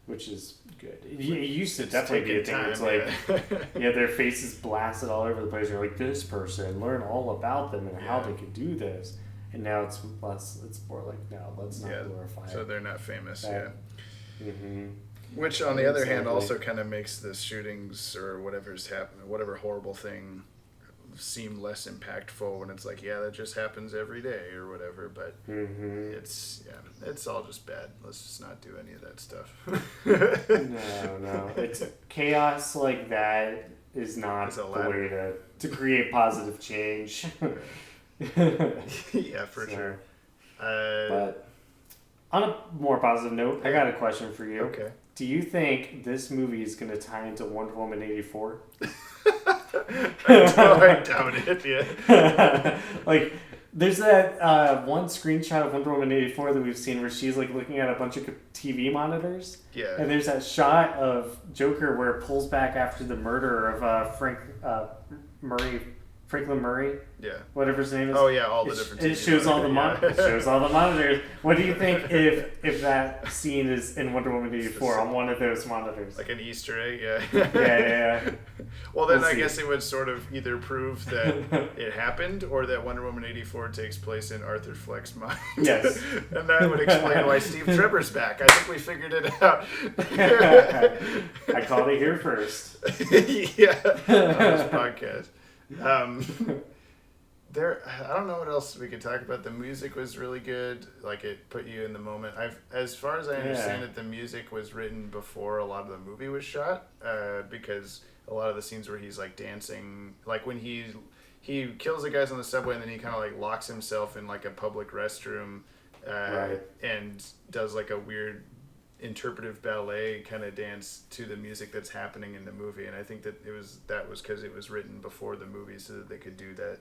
which is good. It used to definitely be a thing. It's like, their faces blasted all over the place. You're like, this person, learn all about them and how they could do this. And now it's more like, no, let's not glorify so it. they're not famous, Mm-hmm. Which, on the other hand, also kind of makes the shootings or whatever's happening, whatever horrible thing, seem less impactful when it's like, that just happens every day or whatever. But it's all just bad. Let's just not do any of that stuff. No. It's chaos like that is not the way to create positive change. Yeah, for sure. But on a more positive note, I got a question for you. Okay. Do you think this movie is going to tie into Wonder Woman 84? I doubt it, yeah. Like, there's that one screenshot of Wonder Woman 84 that we've seen where she's like looking at a bunch of TV monitors. Yeah. And there's that shot of Joker where it pulls back after the murder of Franklin Murray. Yeah. Whatever his name is. Oh yeah, all the different. It shows all the it shows all the monitors. What do you think if that scene is in Wonder Woman 84 on one of those monitors? Like an Easter egg, yeah. Yeah. Well, then I guess it would sort of either prove that it happened or that Wonder Woman 84 takes place in Arthur Fleck's mind. Yes. And that would explain why Steve Trevor's back. I think we figured it out. I called it here first. Yeah. On this podcast. I don't know what else we could talk about. The music was really good. Like, it put you in the moment. As far as I understand it, the music was written before a lot of the movie was shot, because a lot of the scenes where he's like dancing, like when he kills the guys on the subway and then he kind of like locks himself in like a public restroom, and does like a weird interpretive ballet kind of dance to the music that's happening in the movie. And I think that was because it was written before the movie so that they could do that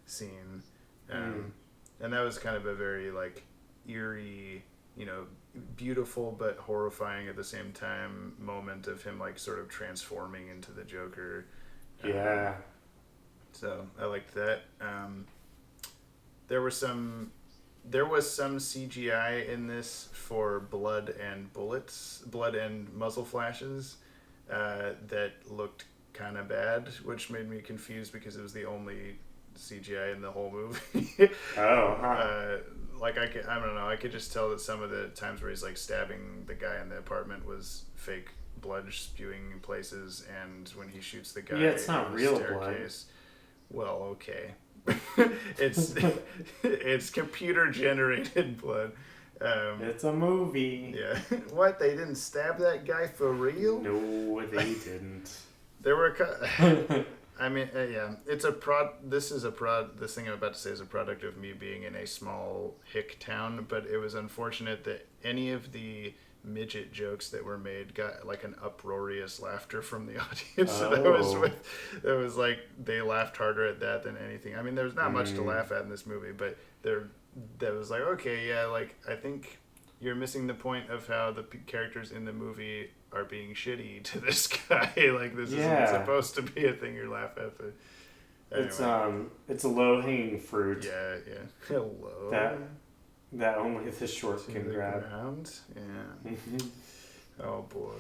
scene. And that was kind of a very like eerie, you know, beautiful but horrifying at the same time moment of him like sort of transforming into the Joker. So I liked that. There was some CGI in this for blood and muzzle flashes that looked kind of bad, which made me confused because it was the only CGI in the whole movie. Like I don't know, I could just tell that some of the times where he's like stabbing the guy in the apartment was fake blood spewing in places, and when he shoots the guy it's not in the real staircase. Blood. Well, okay. It's computer generated blood. It's a movie. Yeah. What? They didn't stab that guy for real? No, they didn't. There were. I mean, It's a This thing I'm about to say is a product of me being in a small hick town, but it was unfortunate that any of the midget jokes that were made got like an uproarious laughter from the audience. So that was like they laughed harder at that than anything. I mean, there's not much to laugh at in this movie, but that was like, okay, like I think you're missing the point of how the characters in the movie are being shitty to this guy. Like this isn't supposed to be a thing you laugh at. But anyway. It's a low hanging fruit. Yeah. Hello. That only the short can grab. Ground? Yeah. Oh boy.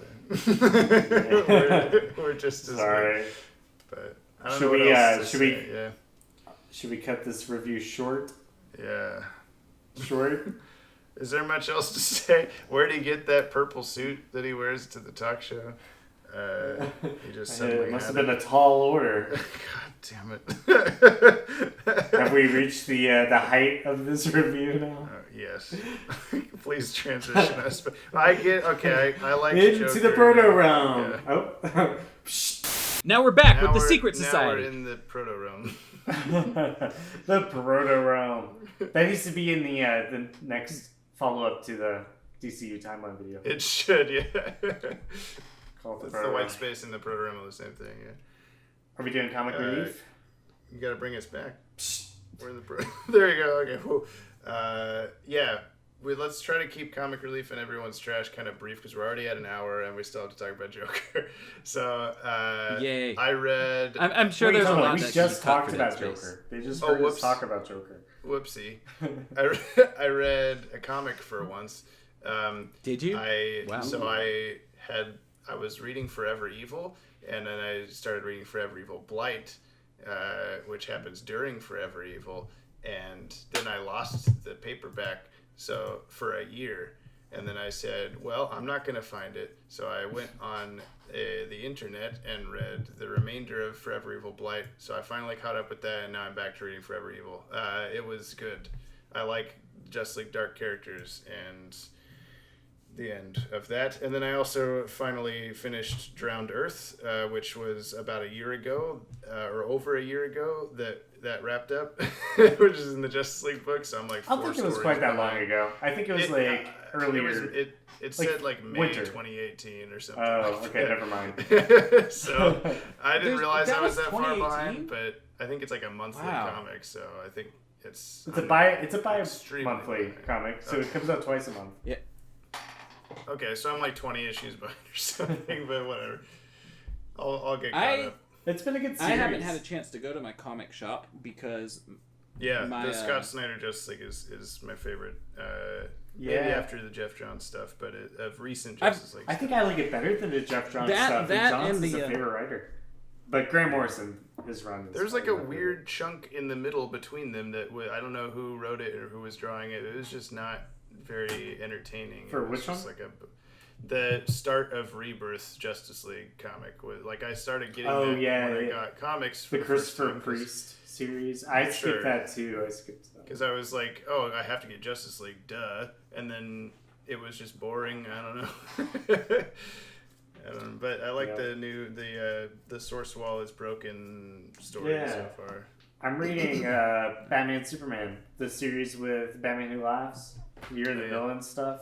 Yeah. we're just as sorry. But I don't know what else to say. Should we cut this review short? Yeah. Short? Is there much else to say? Where did he get that purple suit that he wears to the talk show? He just suddenly it must have been a tall order. God damn it. Have we reached the height of this review now? Yes. Please transition us. I get, okay, I like Into Joker. the proto realm. Yeah. Oh. Now we're back with the we're- Secret Now Society. we're in the proto realm. The proto realm. That needs to be in the next follow-up to the DCU timeline video. It should, yeah. Called It's proto the white realm. space and the proto realm are the same thing, yeah. Are we doing comic relief? You gotta bring us back. We're in the there you go. Okay. Cool. Yeah. Let's try to keep comic relief and everyone's trash kind of brief because we're already at an hour and we still have to talk about Joker. So, Yay. I read. I'm sure Wait, there's a no, lot we that just can be cut talked for about that space. Joker. They just Oh, heard us whoops. talk about Joker. Whoopsie. I read a comic for once. Did you? Wow. Wow. So I was reading Forever Evil, and then I started reading Forever Evil Blight, which happens during Forever Evil, and then I lost the paperback for a year, and then I said, well, I'm not going to find it, so I went on the internet and read the remainder of Forever Evil Blight, so I finally caught up with that, and now I'm back to reading Forever Evil. It was good. I like Just League Dark characters, and the end of that. And then I also finally finished Drowned Earth, which was about a year ago, or over a year ago, that wrapped up, which is in the Justice League book. So I'm like, I don't think it was quite that long ago. I think it was earlier. It said like May winter. 2018 or something. Oh, like okay, that. never mind. So I didn't realize that I was was that far 2018? behind, but I think it's like a monthly Wow. comic, so I think it's It's a extremely bi-monthly behind. comic, so it comes out twice a month. Yeah. Okay, so I'm like 20 issues behind or something, but whatever. I'll get caught I- up. It's been a good I series. haven't had a chance to go to my comic shop because Yeah, my, the Scott Snyder Justice League is my favorite. Maybe Yeah. after the Jeff Johns stuff, but of recent Justice League I think I like it better than the Jeff Johns stuff. that Johns and is the, a favorite writer. But Grant Morrison, his run is There's like a probably my weird chunk in the middle between them that I don't know who wrote it or who was drawing it. It was just not very entertaining. For It was which just one? Like the start of Rebirth Justice League comic. Like I started getting Oh, that yeah, when I yeah. got comics for The first Christopher time, Priest series. I skipped Sure. that too. I skipped that. because I was like, oh, I have to get Justice League, duh, and then it was just boring. I don't know. But I like Yeah. the new the Source Wall is Broken story Yeah. so far. I'm reading Batman Superman, the series with Batman Who Laughs, Year of the Yeah. Villain stuff.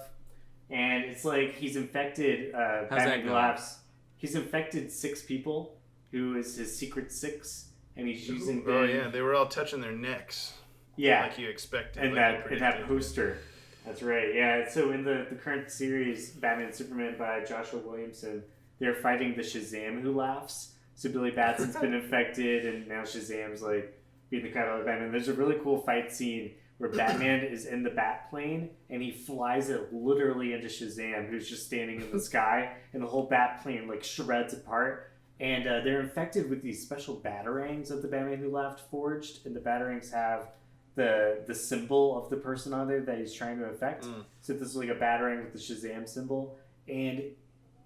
And it's like he's infected that Batman Who going? Laughs. He's infected 6 people, who is his secret 6, and he's using Oh them. yeah, they were all touching their necks. Yeah. Like you expected. And like you that predicted. poster. That's right. Yeah. So in the current series, Batman and Superman by Joshua Williamson, they're fighting the Shazam Who Laughs. So Billy Batson's been infected, and now Shazam's like being the crap out of Batman. There's a really cool fight scene where Batman is in the Batplane and he flies it literally into Shazam, who's just standing in the sky, and the whole Batplane like shreds apart. And they're infected with these special batarangs that the Batman Who Laughed forged, and the batarangs have the symbol of the person on there that he's trying to infect. So this is like a batarang with the Shazam symbol, and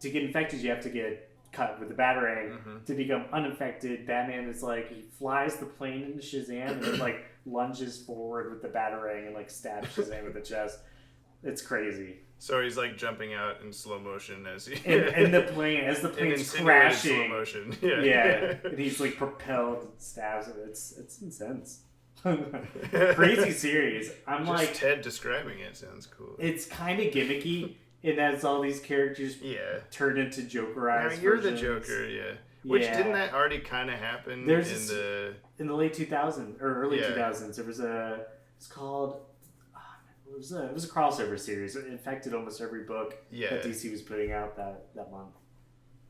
to get infected you have to get cut with the batarang. To become uninfected, Batman is like, he flies the plane into Shazam and then like lunges forward with the batarang and like stabs Shazam in the chest. It's crazy. So he's like jumping out in slow motion as he And the plane, as the in plane's insinuated slow crashing, motion. yeah, and he's like propelled and stabs it. It's intense. Crazy series. I'm Just like, Ted describing it sounds cool. it's kind of gimmicky. It has all these characters Yeah. turned into Jokerized. Now you're the versions. Joker, yeah. Which Yeah. didn't that already kind of happen There's in this- the? In the late 2000s or early Yeah. 2000s, there was it's called. It was a crossover series. It infected almost every book Yeah. that DC was putting out that month.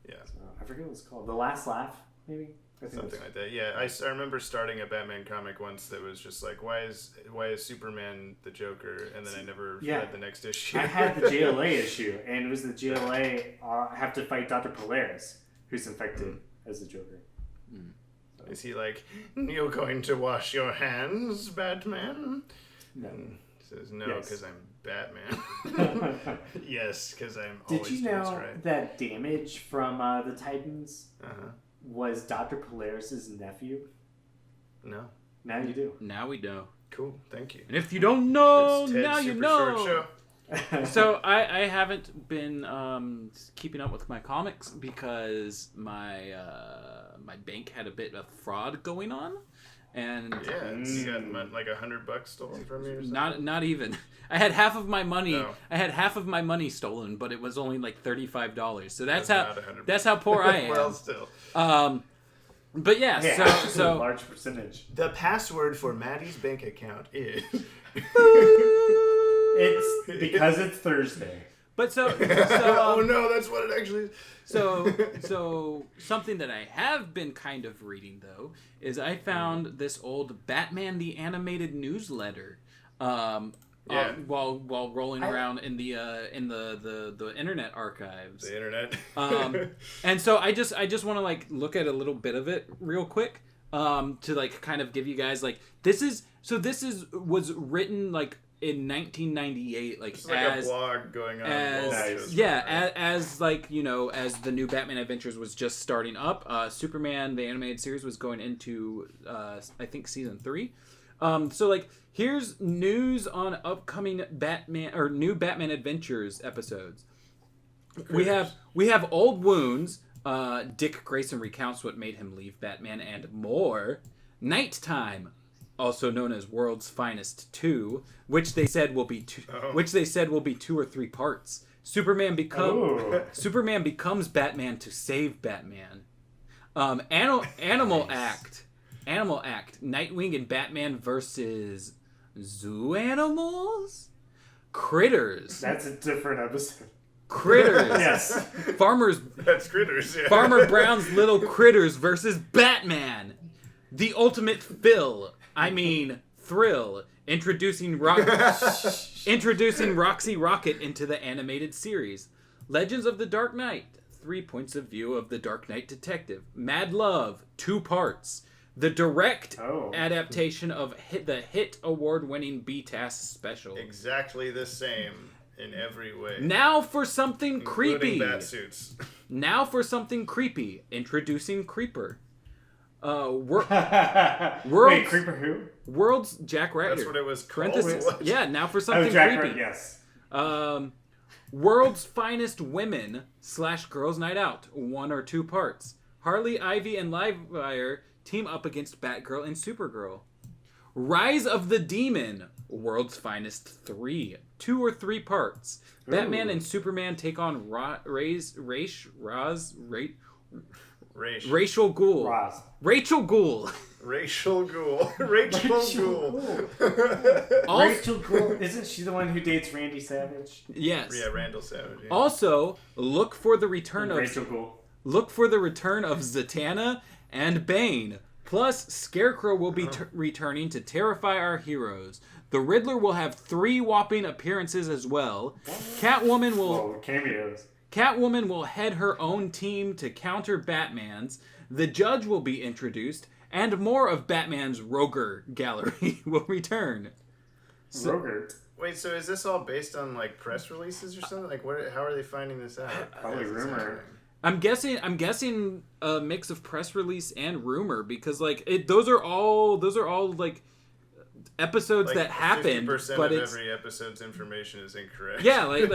Yeah. So, I forget what it's called. The Last Laugh, maybe. I think Something like that. Yeah, I remember starting a Batman comic once that was just like, why is Superman the Joker? And then I never Yeah. read the next issue. I had the JLA issue, and it was the JLA have to fight Dr. Polaris, who's infected as the Joker. Is he like, you're going to wash your hands, Batman? No. And Says no, Yes. because I'm Batman. Yes, because I'm Did always you doing what's know right. that Damage from the Titans Uh-huh. was Dr. Polaris' nephew? No. Now you do. Now we know. Cool, thank you. And if you don't know, It's Ted's now you super know. short show. So I haven't been keeping up with my comics because my my bank had a bit of fraud going on, and Yeah, you got like $100 stolen from you or something? not even. I had half of my money. No. I had half of my money stolen, but it was only like $35. So that's Not how 100. that's how poor I am. Well, still. But yeah, Yeah, so large percentage. The password for Mattie's bank account is... It's because it's Thursday. but so oh no, that's what it actually is. So something that I have been kind of reading though is I found this old Batman the Animated newsletter while rolling around in the internet archives. The internet. And so I just want to like look at a little bit of it real quick to like kind of give you guys like this was written like in 1998 like It's like as a blog going on. as Nice. yeah as like you know as the new Batman Adventures was just starting up. Superman the animated series was going into I think season 3. So like here's news on upcoming Batman or new Batman Adventures episodes. We have old wounds. Dick Grayson recounts what made him leave Batman and more. Nighttime, also known as World's Finest 2, which they said will be 2 or 3 parts. Superman becomes Batman to save Batman. Animal Act, Nightwing and Batman versus zoo animals, Critters. That's a different episode. Critters. Yes. That's Critters, yeah. Farmer Brown's Little Critters versus Batman. The ultimate thrill. Introducing Roxy Rocket into the animated series. Legends of the Dark Knight. 3 points of view of the Dark Knight detective. Mad Love. 2 parts. The direct adaptation of the hit award-winning BTAS special. Exactly the same in every way. Now for something creepy. Bat suits. Now for something creepy. Introducing Creeper. Wait, Creeper who? World's Jack Ryder. That's what it was called. Yeah, now for something Jack creepy. Ryder, yes. World's Finest Women / Girls Night Out. 1 or 2 parts. Harley, Ivy, and Livewire team up against Batgirl and Supergirl. Rise of the Demon. World's Finest 3. 2 or 3 parts. Ooh. Batman and Superman take on Rachel Ghoul. Roz. Rachel Ghoul. Rachel Ghoul. Rachel Ghoul. Rachel Ghoul. Isn't she the one who dates Randy Savage? Yes. Yeah, Randall Savage. Yeah. Also, look for the return of Rachel Ghoul. Zatanna and Bane. Plus, Scarecrow will be returning to terrify our heroes. The Riddler will have 3 whopping appearances as well. Catwoman will head her own team to counter Batman's. The Judge will be introduced, and more of Batman's Roger gallery will return. Roger. Wait, so is this all based on like press releases or something? Like, what? How are they finding this out? Probably rumor. I'm guessing a mix of press release and rumor because like those are all like episodes like that happened, 50% but of it's every episode's information is incorrect. yeah, like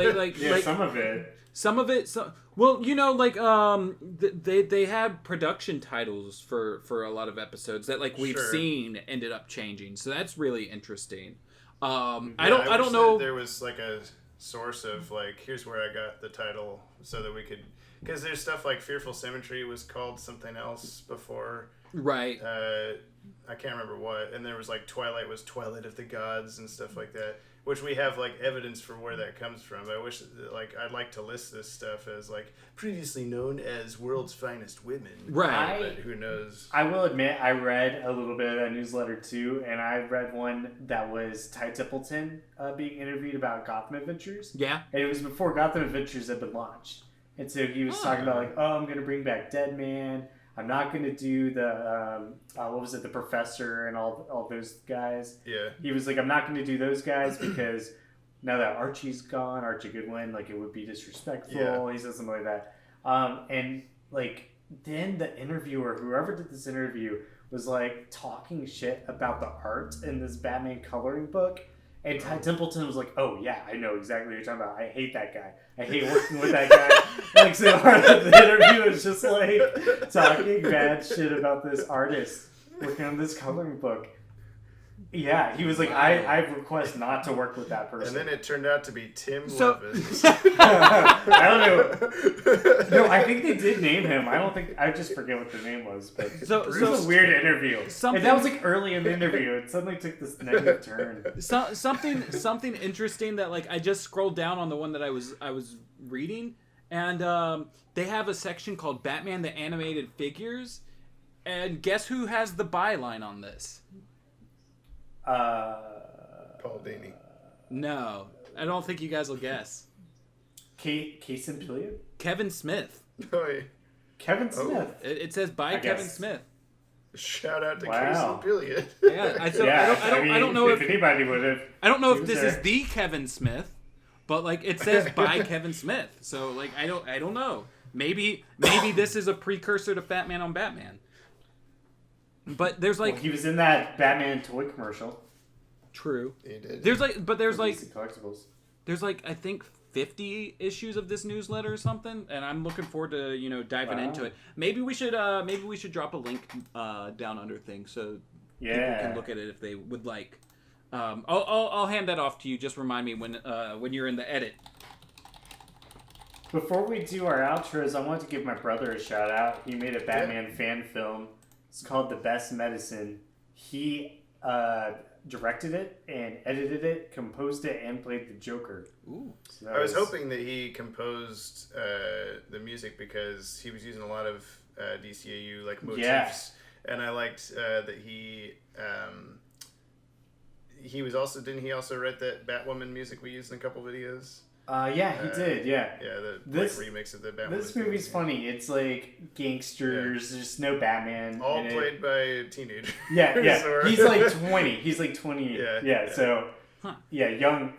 some of it. Well, you know, like they had production titles for a lot of episodes that like we've seen ended up changing, so that's really interesting. I don't know. There was like a source of like, here's where I got the title so that we could, because there's stuff like Fearful Symmetry was called something else before. Right. I can't remember what, and there was like Twilight was Twilight of the Gods and stuff like that, which we have like evidence for where that comes from. I wish like I'd like to list this stuff as like previously known as World's Finest Women. Right. But who knows? I will admit I read a little bit of that newsletter too, and I read one that was Ty Templeton being interviewed about Gotham Adventures. Yeah. And it was before Gotham Adventures had been launched. And so he was talking about like, oh, I'm going to bring back Deadman. I'm not going to do the what was it, the professor and all those guys. Yeah. He was like, I'm not going to do those guys because now that Archie's gone, Archie Goodwin, like it would be disrespectful. Yeah. He said something like that. And like then the interviewer, whoever did this interview, was like talking shit about the art in this Batman coloring book. And Ty Templeton was like, "Oh yeah, I know exactly what you're talking about. I hate that guy. I hate working with that guy." Like so part of the interview is just like talking bad shit about this artist working on this coloring book. Yeah, he was like, I request not to work with that person. And then it turned out to be Tim So- Levis. I don't know. No, I think they did name him. I just forget what the name was. But it was a weird interview. And that was like early in the interview. It suddenly took this negative turn. Something interesting that like I just scrolled down on the one that I was reading, and they have a section called Batman the Animated Figures, and guess who has the byline on this? Paul Dini. No, I don't think you guys will guess. Case and Pillion? Kevin Smith. Oh, yeah. Kevin Smith. It says by Kevin Smith. Shout out to Wow. Case and Pillion. Yeah, I don't know if anybody would have. I don't know if was this there. is the Kevin Smith, but like it says by Kevin Smith. So like I don't know. Maybe this is a precursor to Fat Man on Batman. But there's like Well, he was in that Batman toy commercial. true. He did. There's like DC Collectibles. there's like I think 50 issues of this newsletter or something, and I'm looking forward to diving into it. Maybe we should drop a link down under things so people can look at it if they would like. I'll hand that off to you. Just remind me when you're in the edit. Before we do our outros, I want to give my brother a shout out. He made a Batman fan film. It's called The Best Medicine. He directed it and edited it, composed it, and played the Joker. Ooh. So I was hoping that he composed the music because he was using a lot of DCAU like motifs, and I liked that he was also didn't he also write that Batwoman music we used in a couple videos? Yeah, he did. Yeah. Yeah, This- remix of the Batwoman. This movie's funny. It's like gangsters. There's no Batman. all in it. played by teenagers. Yeah. Or- He's like 20. He's like 20. Yeah. So, young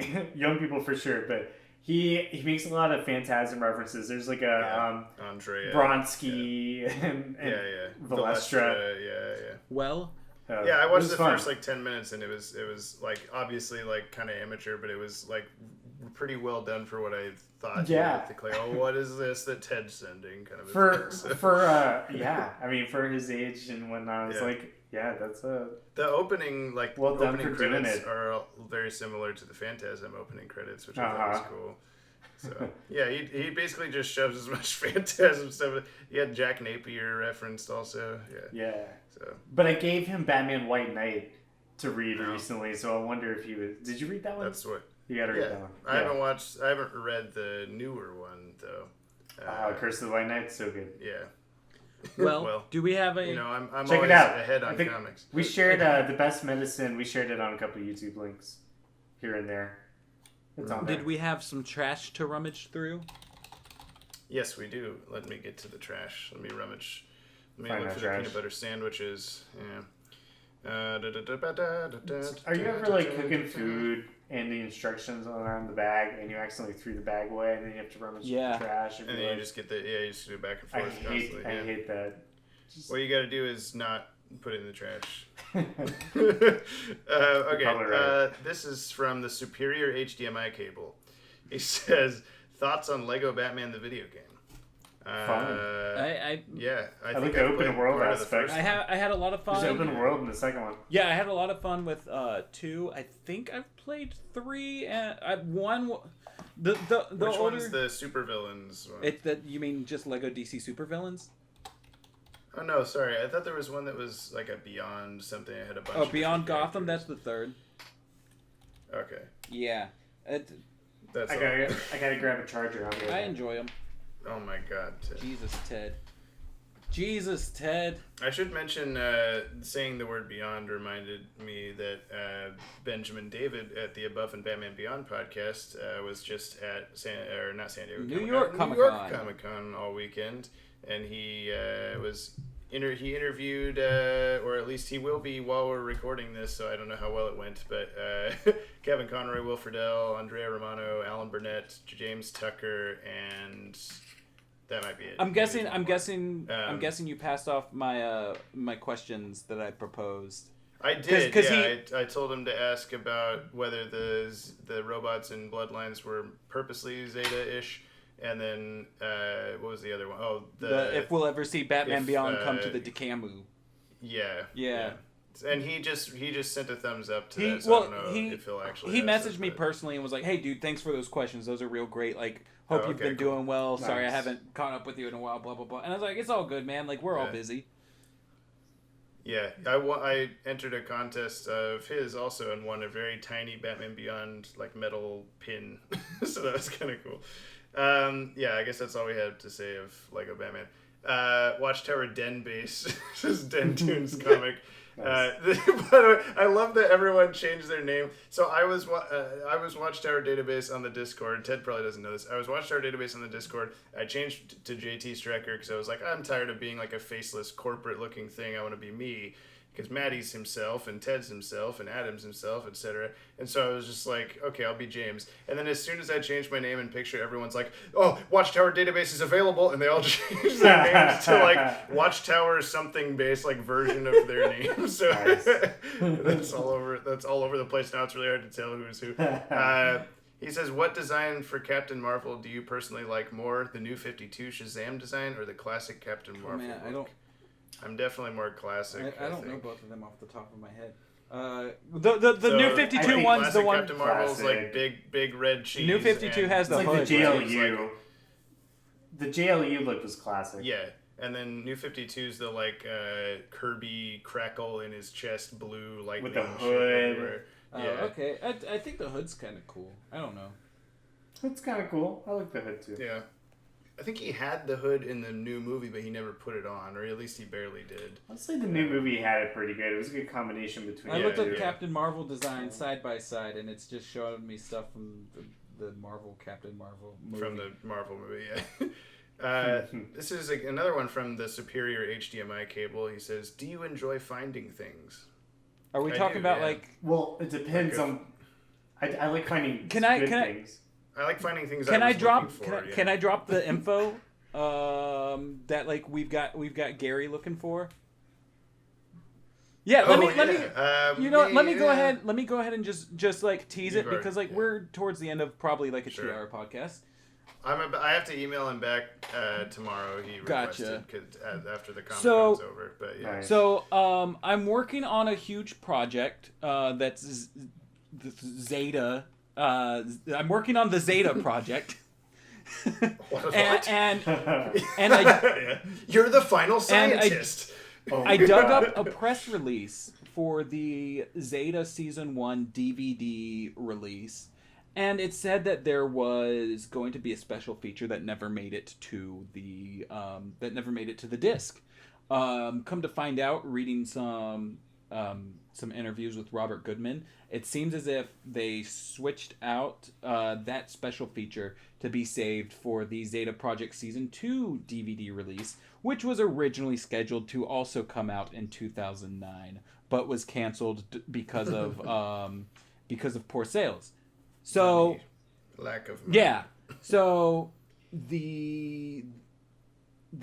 people for sure. But he makes a lot of Phantasm references. There's like a Andrea Bronsky and Valestra. Yeah. Well, Yeah, I it watched was the fun. first like 10 minutes and it was like obviously like kind of amateur, but it was like pretty well done for what I thought. Yeah. Like, oh, what is this that Ted's sending? Kind of a For thing. So, I mean for his age and whatnot, I was Yeah. like, yeah, that's a the opening Well done opening for doing credits it. are very similar to the Phantasm opening credits, which I thought was cool. So yeah, he basically just shoves as much Phantasm stuff. He had Jack Napier referenced also. Yeah. So But I gave him Batman White Knight to read recently, so I wonder if he was. Did you read that one? that's what. You gotta read Yeah, that one. I haven't read the newer one though. Curse of the White Knight, so good. Yeah. well, do we have a? I'm Check always it out. ahead I on think comics. We shared The Best Medicine. We shared it on a couple of YouTube links here and there. It's on there. Did we have some trash to rummage through? Yes, we do. Let me get to the trash. Let me rummage. Let me Find look that for the trash. peanut butter sandwiches. Yeah. Are you ever like cooking food and the instructions are on the bag and you accidentally threw the bag away and then you have to rummage through the trash? And then you just get you just do it back and forth constantly. I hate that. What you got to do is not put it in the trash. Probably Okay, right. this is from the Superior HDMI cable. He says, thoughts on Lego Batman the video game? Fun. I I like think the I open played world part of the aspect. first I had a lot of There's fun. open world in the second one. Yeah, I had a lot of fun with 2. I think I've played 3 and 1. The Which older. one's the supervillains one? It's that you mean just Lego DC supervillains? Oh no, sorry. I thought there was one that was like a Beyond something. I had a bunch. Oh, of Beyond different Gotham. That's characters. the 3rd. Okay, Yeah, that's I all. gotta grab a charger. I'll be right I back. enjoy them. Oh my god. Jesus, Ted. I should mention saying the word Beyond reminded me that Benjamin David at the Above and Batman Beyond podcast was just at New York New York Comic-Con. Comic-Con all weekend, and he was he interviewed, or at least he will be while we're recording this, so I don't know how well it went, but Kevin Conroy, Will Friedle, Andrea Romano, Alan Burnett, James Tucker, and that might be it. I'm guessing you passed off my my questions that I proposed. I did. I told him to ask about whether the robots in Bloodlines were purposely Zeta-ish, and then what was the other one? Oh, if we'll ever see Batman Beyond come to the DCAU. Yeah. And he just sent a thumbs up to that. So I don't know if he'll actually. He messaged me personally and was like, "Hey, dude, thanks for those questions. Those are real great. Like, hope you've been doing well. Nice. Sorry, I haven't caught up with you in a while. Blah blah blah." And I was like, "It's all good, man. Like, we're all busy." Yeah, I entered a contest of his also and won a very tiny Batman Beyond like metal pin, so that was kind of cool. Yeah, I guess that's all we have to say of Lego Batman. Watchtower Database, just Den Toons comic. By the way, I love that everyone changed their name. So I was Watchtower Database on the Discord. Ted probably doesn't know this. I was Watchtower Database on the Discord. I changed to JT Strecker because I was like, I'm tired of being like a faceless corporate-looking thing. I want to be me. Because Mattie's himself, and Ted's himself, and Adam's himself, etc. And so I was just like, okay, I'll be James. And then as soon as I changed my name and picture, everyone's like, oh, Watchtower Database is available, and they all changed their names to like Watchtower something based like version of their name. So that's all over the place now. It's really hard to tell who's who. He says, what design for Captain Marvel do you personally like more? The new 52 Shazam design or the classic Captain Marvel? Man, I'm definitely more classic. I don't know both of them off the top of my head. The new 52 one's the one. Captain Marvel's like big red cheese. New 52 has the hood. The JLU. The JLU look was classic. Yeah, and then New 52's the like Kirby crackle in his chest blue lightning with the hood. Okay, I think the hood's kind of cool. I don't know. It's kind of cool. I like the hood too. Yeah. I think he had the hood in the new movie, but he never put it on, or at least he barely did. Honestly, the new movie had it pretty good. It was a good combination between. I looked up Captain Marvel design side by side, and it's just showing me stuff from the Marvel Captain Marvel movie. From the Marvel movie, yeah. This is another one from the Superior HDMI cable. He says, "Do you enjoy finding things?" Are we talking about like? Well, it depends on. I like finding good things. I like finding things. Can I drop the info that like we've got Gary looking for? Yeah, let me go ahead. Let me go ahead and just like tease it because like we're towards the end of probably like a 2-hour podcast. I have to email him back tomorrow. He requested after the Comic-Con's over. But yeah. Nice. So I'm working on a huge project that's Zeta. I'm working on the Zeta project. and I, you're the final scientist. I dug up a press release for the Zeta Season 1 DVD release, and it said that there was going to be a special feature that never made it to the disc. Come to find out, reading some interviews with Robert Goodman, it seems as if they switched out that special feature to be saved for the Zeta Project Season 2 DVD release, which was originally scheduled to also come out in 2009, but was canceled because of poor sales. So lack of money. Yeah. So the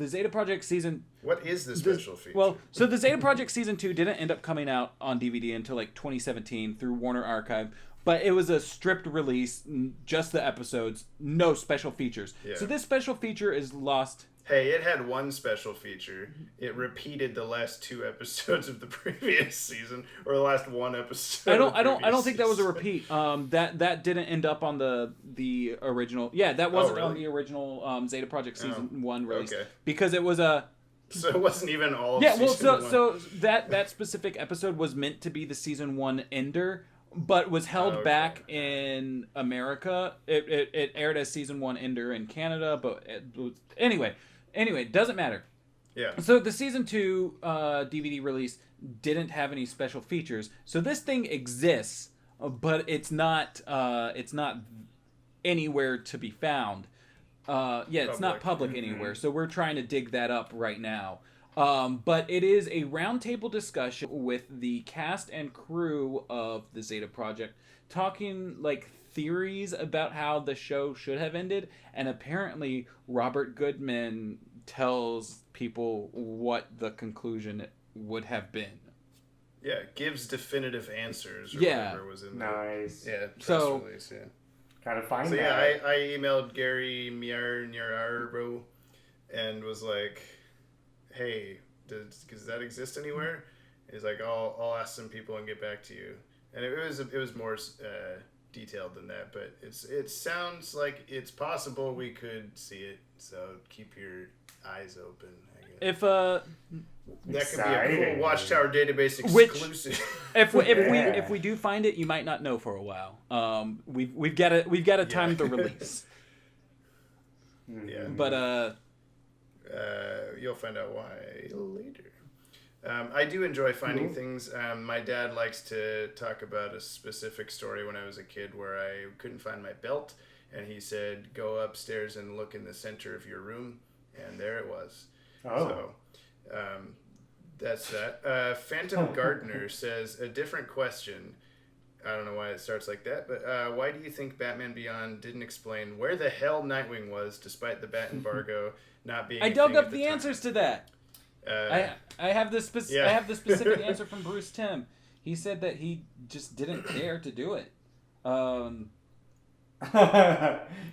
Zeta Project Season... What is the special feature? Well, so the Zeta Project Season 2 didn't end up coming out on DVD until like 2017 through Warner Archive, but it was a stripped release, just the episodes, no special features. Yeah. So this special feature is lost... Hey, it had one special feature. It repeated the last 2 episodes of the previous season, or the last 1 episode. I don't think that was a repeat. That didn't end up on the original. Yeah, that wasn't on the original Zeta Project Season 1 release because it was a. So it wasn't even all. Of season 1. So that specific episode was meant to be the Season 1 ender, but was held back in America. It aired as Season 1 ender in Canada, but Anyway, doesn't matter. Yeah. So the Season 2 DVD release didn't have any special features. So this thing exists, but it's not anywhere to be found. It's not public anywhere. So we're trying to dig that up right now. But it is a roundtable discussion with the cast and crew of the Zeta Project, talking like theories about how the show should have ended, and apparently Robert Goodman tells people what the conclusion would have been. Yeah, gives definitive answers. Or Yeah. whatever was in Nice. the press So- release. Yeah. Gotta find So that. yeah, I emailed Gary Miarbo and was like, "Hey, does that exist anywhere?" He's like, "I'll ask some people and get back to you." And it was more detailed than that, but it sounds like it's possible we could see it. So keep your eyes open, I guess. If That could be a Exciting. cool Watchtower Database Which- exclusive. if we do find it, you might not know for a while. We've got to time the release. Yeah. But You'll find out why later. I do enjoy finding things. My dad likes to talk about a specific story when I was a kid where I couldn't find my belt, and he said, "Go upstairs and look in the center of your room," and there it was. Oh. So, that's that. Phantom Gardner says, a different question. I don't know why it starts like that, but why do you think Batman Beyond didn't explain where the hell Nightwing was, despite the bat embargo not being? I dug up the answers to that. I have the I have the specific answer from Bruce Timm. He said that he just didn't care to do it. Yeah,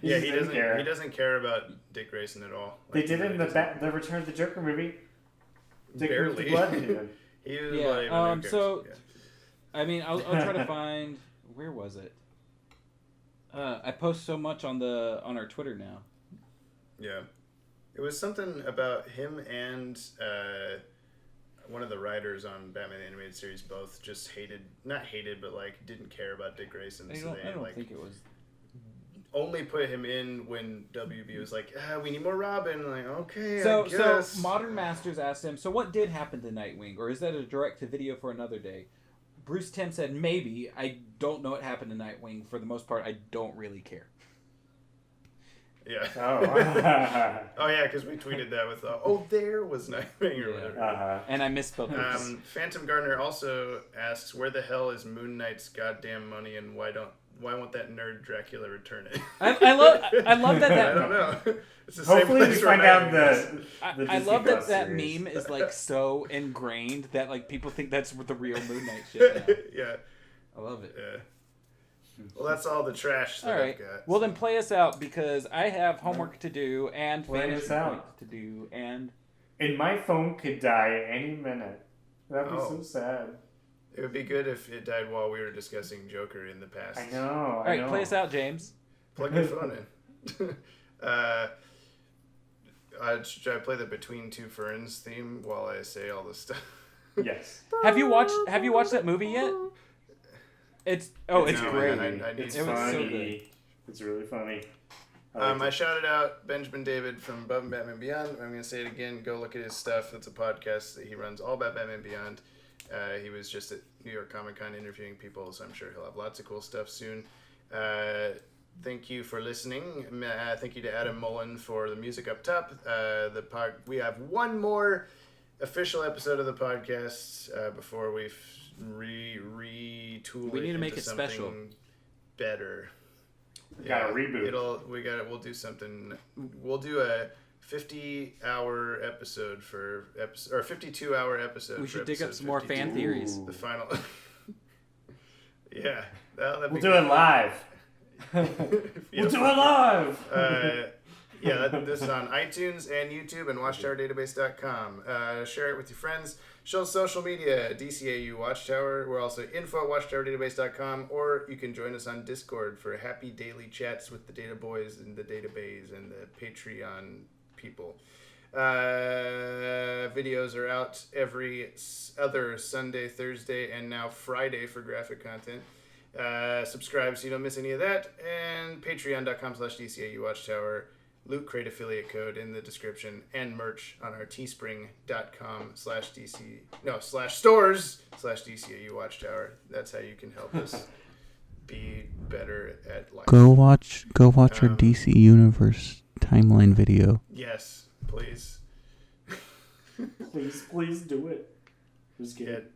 he didn't doesn't. care. He doesn't care about Dick Grayson at all. They Like, did he it in really the Return of the Joker movie. Dick Barely. with the blood dude. He was Yeah, not even who so- cares? I mean, I'll try to find where was it. I post so much on our Twitter now. Yeah. It was something about him and one of the writers on Batman the Animated Series both just not hated, but like didn't care about Dick Grayson. I So don't, they I don't like think it was. only put him in when WB was like, we need more Robin. Like, okay, So I guess. Modern Masters asked him, so what did happen to Nightwing, or is that a direct to video for another day? Bruce Timm said, maybe. I don't know what happened to Nightwing. For the most part, I don't really care. Yeah. Oh. Oh yeah, because we tweeted that with there was Nightwing or whatever. And I misspelled it. Phantom Gardner also asks, where the hell is Moon Knight's goddamn money, and why won't that nerd Dracula return it? I love that. I don't know. It's the same Hopefully we place where find out Nightwing is. the I Disney love Plus that series. meme is like so ingrained that like people think that's the real Moon Knight shit now. Yeah. I love it. Yeah. Well, that's all the trash that All right. I've got. Well, then play us out because I have homework to do and Play fantasy us out. points to do and And my phone could die any minute. That'd be so sad. It would be good if it died while we were discussing Joker in the past. I know. all right, play us out, James. Plug your phone in. Should I play the Between Two Ferns theme while I say all this stuff? Yes. Have you watched that movie yet? It's No, great. I need It's to. It was so funny. good. It's really funny. I shouted out Benjamin David from Above and Batman Beyond. I'm going to say it again. Go look at his stuff. It's a podcast that he runs all about Batman Beyond. He was just at New York Comic Con interviewing people, so I'm sure he'll have lots of cool stuff soon. Thank you for listening. Thank you to Adam Mullen for the music up top. We have one more official episode of the podcast before we retool. We need to make into it special. something better. Got a reboot. We'll do something. We'll do a 50-hour episode or 52-hour episode. We for should dig up episode some more 52. fan theories. The final. Yeah, that'd be We'll do it live. good. We'll do it live. This is on iTunes and YouTube and WatchtowerDatabase.com. Share it with your friends. Show social media, DCAU Watchtower. We're also info at WatchtowerDatabase.com, or you can join us on Discord for happy daily chats with the Data Boys and the Database and the Patreon people. Videos are out every other Sunday, Thursday, and now Friday for graphic content. Subscribe so you don't miss any of that. And patreon.com/DCAU Watchtower. Loot Crate affiliate code in the description, and merch on our teespring.com/stores/DCAU Watchtower. That's how you can help us be better at life. Go watch our DC Universe timeline video. Yes, please. Please do it. Just get it.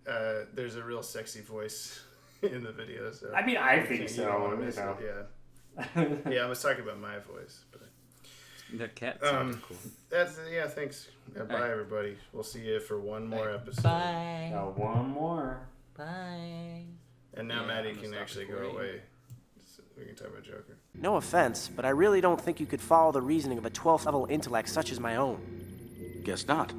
There's a real sexy voice in the video. So I mean, I think you so. don't wanna miss it, yeah, I was talking about my voice, but That cat sounded cool. Thanks. Bye, everybody. We'll see you for one more episode. Bye. One more. Bye. And now Mattie can actually go away. So we can talk about Joker. No offense, but I really don't think you could follow the reasoning of a 12th level intellect such as my own. Guess not.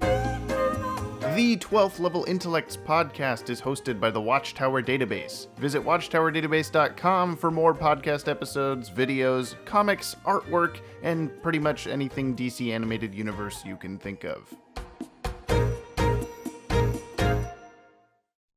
The 12th Level Intellects podcast is hosted by the Watchtower Database. Visit watchtowerdatabase.com for more podcast episodes, videos, comics, artwork, and pretty much anything DC animated universe you can think of.